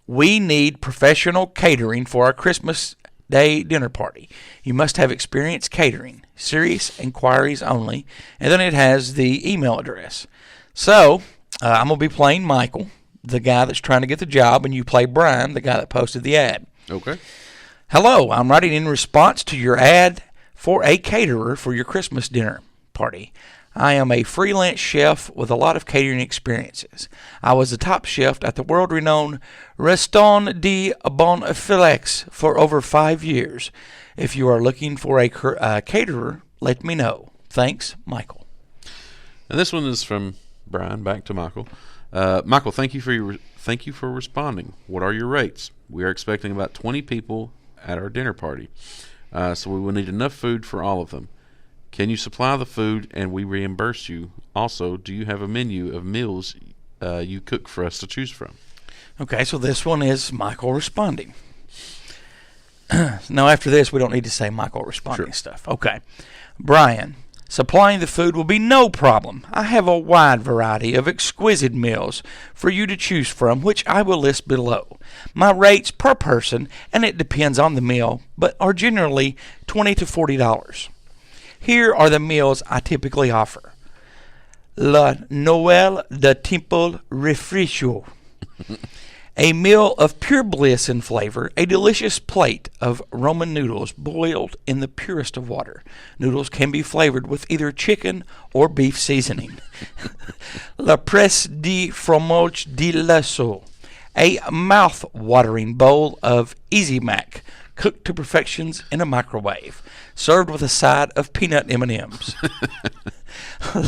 A: "We need professional catering for our Christmas Day dinner party. You must have experience catering. Serious inquiries only." And then it has the email address. So I'm going to be playing Michael, the guy that's trying to get the job, and you play Brian, the guy that posted the ad.
B: Okay.
A: "Hello, I'm writing in response to your ad for a caterer for your Christmas dinner party. I am a freelance chef with a lot of catering experiences. I was the top chef at the world-renowned Restaurant de Bonfilix for over 5 years. If you are looking for a caterer, let me know. Thanks, Michael."
B: And this one is from Brian, back to Michael. Michael, thank you for responding. What are your rates? We are expecting about 20 people at our dinner party, so we will need enough food for all of them. Can you supply the food and we reimburse you? Also, do you have a menu of meals you cook for us to choose from?
A: Okay, so this one is Michael responding. Now, after this, we don't need to say Michael responding stuff. Okay. "Brian, supplying the food will be no problem. I have a wide variety of exquisite meals for you to choose from, which I will list below. My rates per person, and it depends on the meal, but are generally $20 to $40. Here are the meals I typically offer. La Noël de Temple Refricio. A meal of pure bliss and flavor, a delicious plate of Roman noodles boiled in the purest of water. Noodles can be flavored with either chicken or beef seasoning. La Presse de Fromage de l'Oiseau. A mouth-watering bowl of Easy Mac, cooked to perfections in a microwave, served with a side of peanut M&Ms.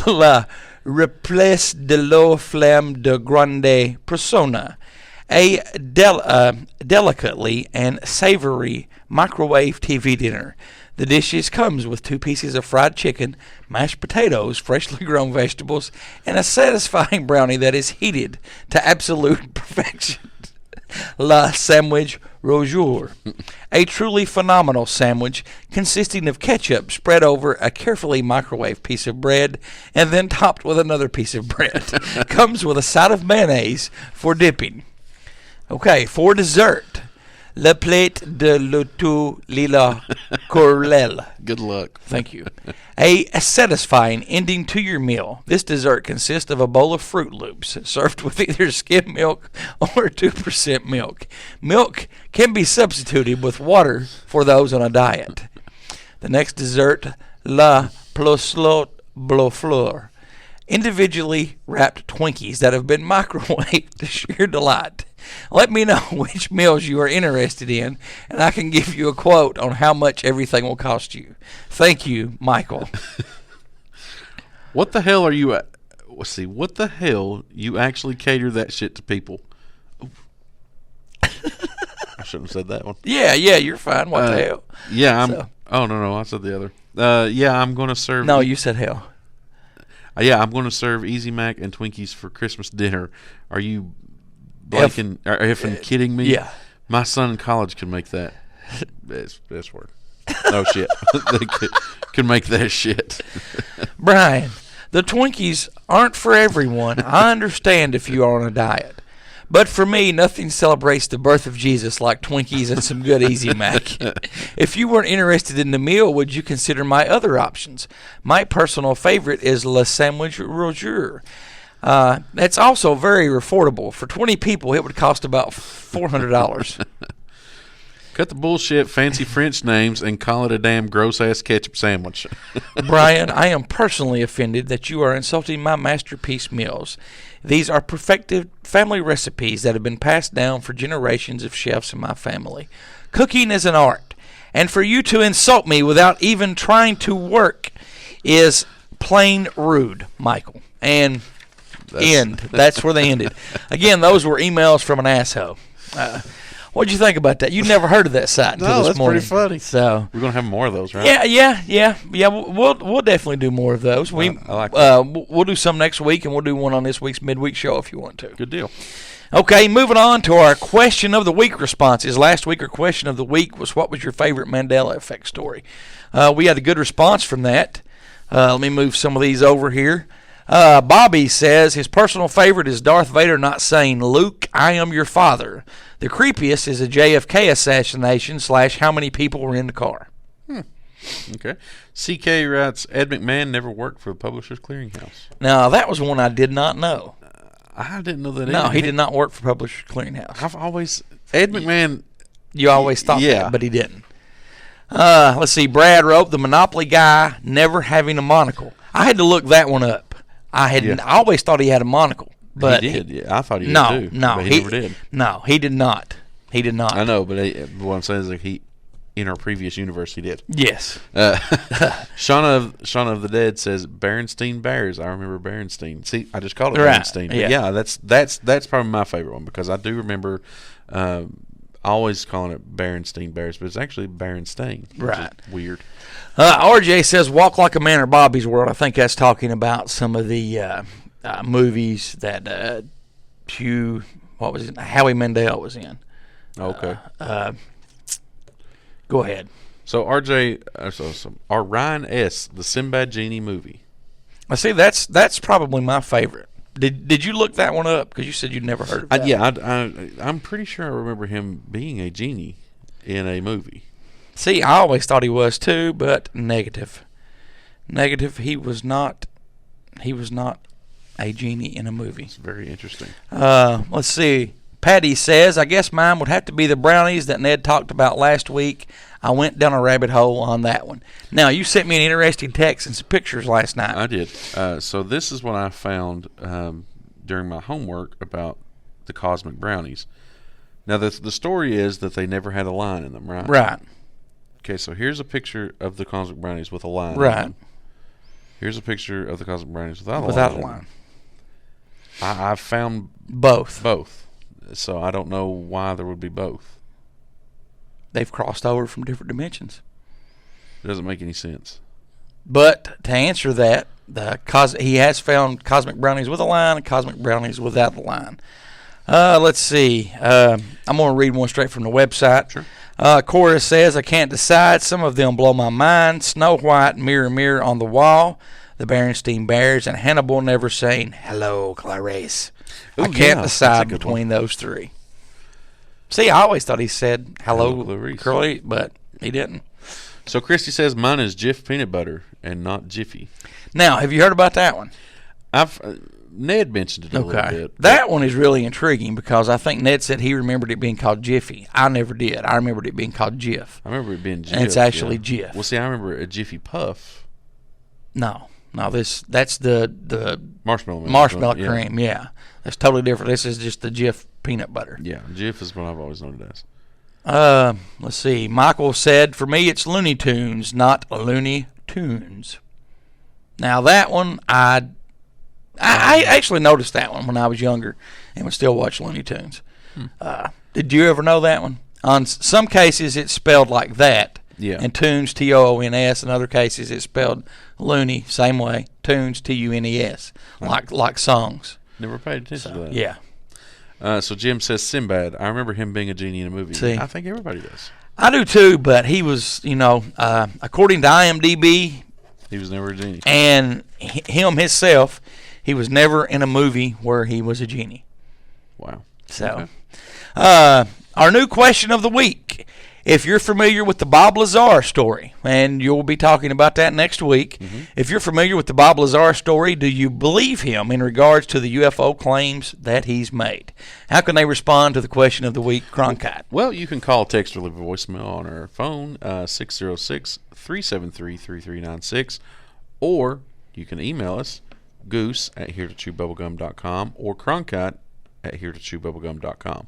A: La Replace de l'eau flamme de grande persona. A delicately and savory microwave TV dinner. The dishes comes with 2 pieces of fried chicken, mashed potatoes, freshly grown vegetables, and a satisfying brownie that is heated to absolute perfection. La Sandwich Rojour. A truly phenomenal sandwich consisting of ketchup spread over a carefully microwaved piece of bread and then topped with another piece of bread. Comes with a side of mayonnaise for dipping. Okay, for dessert, Le Plate de l'Auto Lila Corlel.
B: Good luck.
A: Thank you. A satisfying ending to your meal. This dessert consists of a bowl of Fruit Loops served with either skim milk or 2% milk. Milk can be substituted with water for those on a diet. The next dessert, La Ploslotte Blofleur. Individually wrapped Twinkies that have been microwaved to sheer delight. Let me know which meals you are interested in, and I can give you a quote on how much everything will cost you. Thank you, Michael.
B: What the hell are you at? Let's see. What the hell you actually cater that shit to people? I shouldn't have said that one.
A: Yeah, you're fine. What the hell?
B: Yeah, I'm.
A: So-
B: Oh no, I said the other. Yeah, I'm going to serve.
A: No, you said hell.
B: Yeah, I'm going to serve Easy Mac and Twinkies for Christmas dinner. Are you blanking or effing kidding me?
A: Yeah.
B: My son in college can make that. That's word. Oh shit, they can make that shit.
A: Brian, the Twinkies aren't for everyone. I understand if you are on a diet. But for me, nothing celebrates the birth of Jesus like Twinkies and some good Easy Mac. If you weren't interested in the meal, would you consider my other options? My personal favorite is Le Sandwich Rojour. That's also very affordable. For 20 people, it would cost about $400.
B: Cut the bullshit, fancy French names, and call it a damn gross-ass ketchup sandwich.
A: Brian, I am personally offended that you are insulting my masterpiece meals. These are perfected family recipes that have been passed down for generations of chefs in my family. Cooking is an art, and for you to insult me without even trying to work is plain rude, Michael. And that's where they ended. Again, those were emails from an asshole. What'd you think about that? You never heard of that site until
B: No,
A: this
B: that's
A: morning.
B: pretty funny.
A: So
B: We're gonna have more of those, right?
A: yeah. We'll definitely do more of those.
B: I like that.
A: We'll do some next week, and we'll do one on this week's midweek show if you want to.
B: Good deal.
A: Okay, moving on to our question of the week responses. Last week, our question of the week was, what was your favorite Mandela Effect story? We had a good response from that. Let me move some of these over here. Bobby says his personal favorite is Darth Vader not saying, "Luke, I am your father." The creepiest is a JFK assassination / how many people were in the car.
B: Okay. CK writes, Ed McMahon never worked for the Publishers Clearinghouse.
A: Now, that was one I did not know.
B: I didn't know that.
A: No,
B: either.
A: he did not work for Publishers Clearinghouse.
B: I've always Ed McMahon.
A: You always thought
B: Yeah.
A: that, but he didn't. Let's see. Brad wrote, the Monopoly guy never having a monocle. I had to look that one up. I always thought he had a monocle, but
B: he did. Yeah, I thought he
A: no,
B: did too.
A: no,
B: but he never did.
A: No, he did not. He did not.
B: I know, but what I'm saying is like in our previous universe, he did.
A: Yes.
B: Shauna of the Dead says Berenstein Bears. I remember Berenstein. See, I just called it
A: Right,
B: Berenstein. But
A: yeah.
B: yeah, that's probably my favorite one because I do remember always calling it Berenstein Bears, but it's actually Berenstain.
A: Right.
B: Weird.
A: RJ says Walk Like a Man or Bobby's World. I think that's talking about some of the movies that Howie Mandel was in.
B: Okay.
A: Go ahead.
B: So our Ryan S. the Sinbad Genie movie.
A: I see. That's probably my favorite. Did you look that one up? Because you said you'd never heard of that.
B: Yeah, I'm pretty sure I remember him being a genie in a movie.
A: See, I always thought he was too, but negative. Negative. He was not a genie in a movie.
B: It's very interesting.
A: Let's see. Patty says, I guess mine would have to be the brownies that Ned talked about last week. I went down a rabbit hole on that one. Now, you sent me an interesting text and some pictures last night.
B: I did. So this is what I found during my homework about the Cosmic Brownies. Now, the story is that they never had a line in them, right?
A: Right.
B: Okay, so here's a picture of the Cosmic Brownies with a line in
A: Right.
B: them. Here's a picture of the Cosmic Brownies without a
A: Without
B: line.
A: a
B: in
A: line.
B: them. I found
A: Both.
B: so I don't know why there would be both.
A: They've crossed over from different dimensions.
B: It doesn't make any sense.
A: But to answer that, he has found Cosmic Brownies with a line and Cosmic Brownies without the line. Let's see. I'm going to read one straight from the website.
B: Sure.
A: Cora says, I can't decide. Some of them blow my mind. Snow White, Mirror, Mirror on the Wall, the Berenstein Bears, and Hannibal never saying, hello, Clarice. I
B: Ooh,
A: can't
B: yeah, that's a
A: decide
B: good
A: between those three. See, I always thought he said, hello,
B: Clarice.
A: Curly, but he didn't.
B: So Christy says mine is Jif peanut butter and not Jiffy.
A: Now, have you heard about that one?
B: Ned mentioned it a little bit.
A: That one is really intriguing because I think Ned said he remembered it being called Jiffy. I never did. I remembered it being called Jif.
B: I remember it being Jif.
A: And it's actually
B: yeah.
A: Jif.
B: Well, see, I remember a Jiffy Puff.
A: No, that's the
B: Marshmallow
A: cream. Yeah, that's totally different. This is just the Jif peanut butter.
B: Yeah, Jif is what I've always known it as.
A: Let's see. Michael said, for me, it's Looney Tunes, not Looney Tunes. Now that one, I actually noticed that one when I was younger and would still watch Looney Tunes. Did you ever know that one? On some cases, it's spelled like that.
B: Yeah.
A: And Tunes, T-O-O-N-S. In other cases, it's spelled Looney, same way. Tunes, T-U-N-E-S, like songs.
B: Never paid attention to that.
A: Yeah.
B: So Jim says Sinbad. I remember him being a genie in a movie.
A: See.
B: I think everybody does.
A: I do too, but he was, according to IMDb
B: He was never a genie.
A: and himself, he was never in a movie where he was a genie.
B: Wow.
A: So, our new question of the week. If you're familiar with the Bob Lazar story, and you'll be talking about that next week, if you're familiar with the Bob Lazar story, do you believe him in regards to the UFO claims that he's made? How can they respond to the question of the week, Cronkite?
B: Well, you can call, text, or leave a voicemail on our phone, 606-373-3396, or you can email us, goose@heretochewbubblegum.com or cronkite@heretochewbubblegum.com.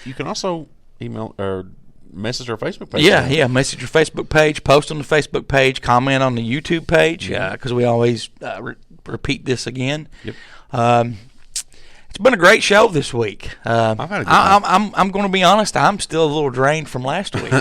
B: You can also email or message our Facebook page.
A: Yeah, message your Facebook page, post on the Facebook page, comment on the YouTube page, because we always repeat this again.
B: Yep.
A: It's been a great show this week.
B: I've had a good time.
A: I'm going to be honest, I'm still a little drained from last week.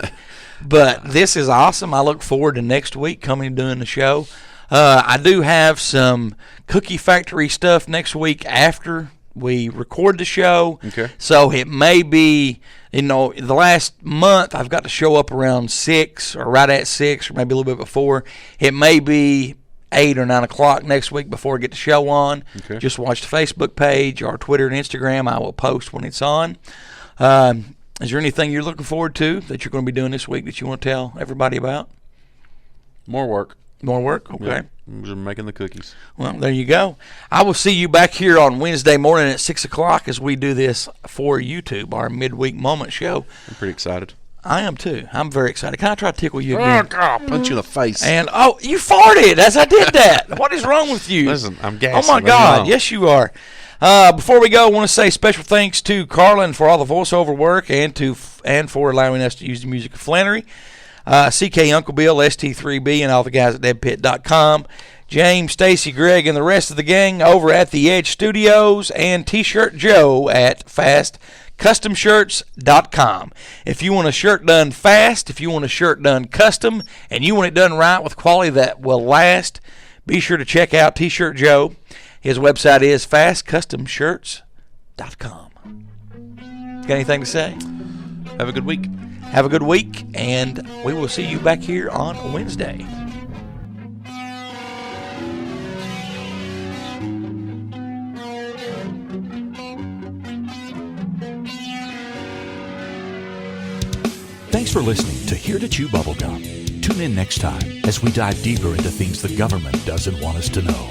A: But this is awesome. I look forward to next week coming and doing the show. I do have some Cookie Factory stuff next week after we record the show.
B: Okay.
A: So it may be, the last month I've got to show up around 6 or right at 6 or maybe a little bit before. It may be 8 or 9 o'clock next week before I get the show on.
B: Okay.
A: Just watch the Facebook page or Twitter and Instagram. I will post when it's on. Is there anything you're looking forward to that you're going to be doing this week that you want to tell everybody about?
B: More work.
A: More work? Okay.
B: Yeah. I'm just making the cookies.
A: Well, there you go. I will see you back here on Wednesday morning at 6 o'clock as we do this for YouTube, our midweek moment show.
B: I'm pretty excited.
A: I am too. I'm very excited. Can I try to tickle you again?
B: I'll punch you in the face.
A: And, you farted as I did that. What is wrong with you?
B: Listen, I'm gassing.
A: Oh, my God. Yes, you are. Before we go, I want to say special thanks to Carlin for all the voiceover work and for allowing us to use the music of Flannery. CK Uncle Bill, ST3B, and all the guys at deadpit.com. James, Stacy, Greg, and the rest of the gang over at the Edge Studios, and T-Shirt Joe at FastCustomShirts.com. If you want a shirt done fast, if you want a shirt done custom, and you want it done right with quality that will last, be sure to check out T-Shirt Joe. His website is FastCustomShirts.com. Got anything to say?
B: Have a good week.
A: Have a good week, and we will see you back here on Wednesday.
C: Thanks for listening to Here to Chew Bubblegum. Tune in next time as we dive deeper into things the government doesn't want us to know.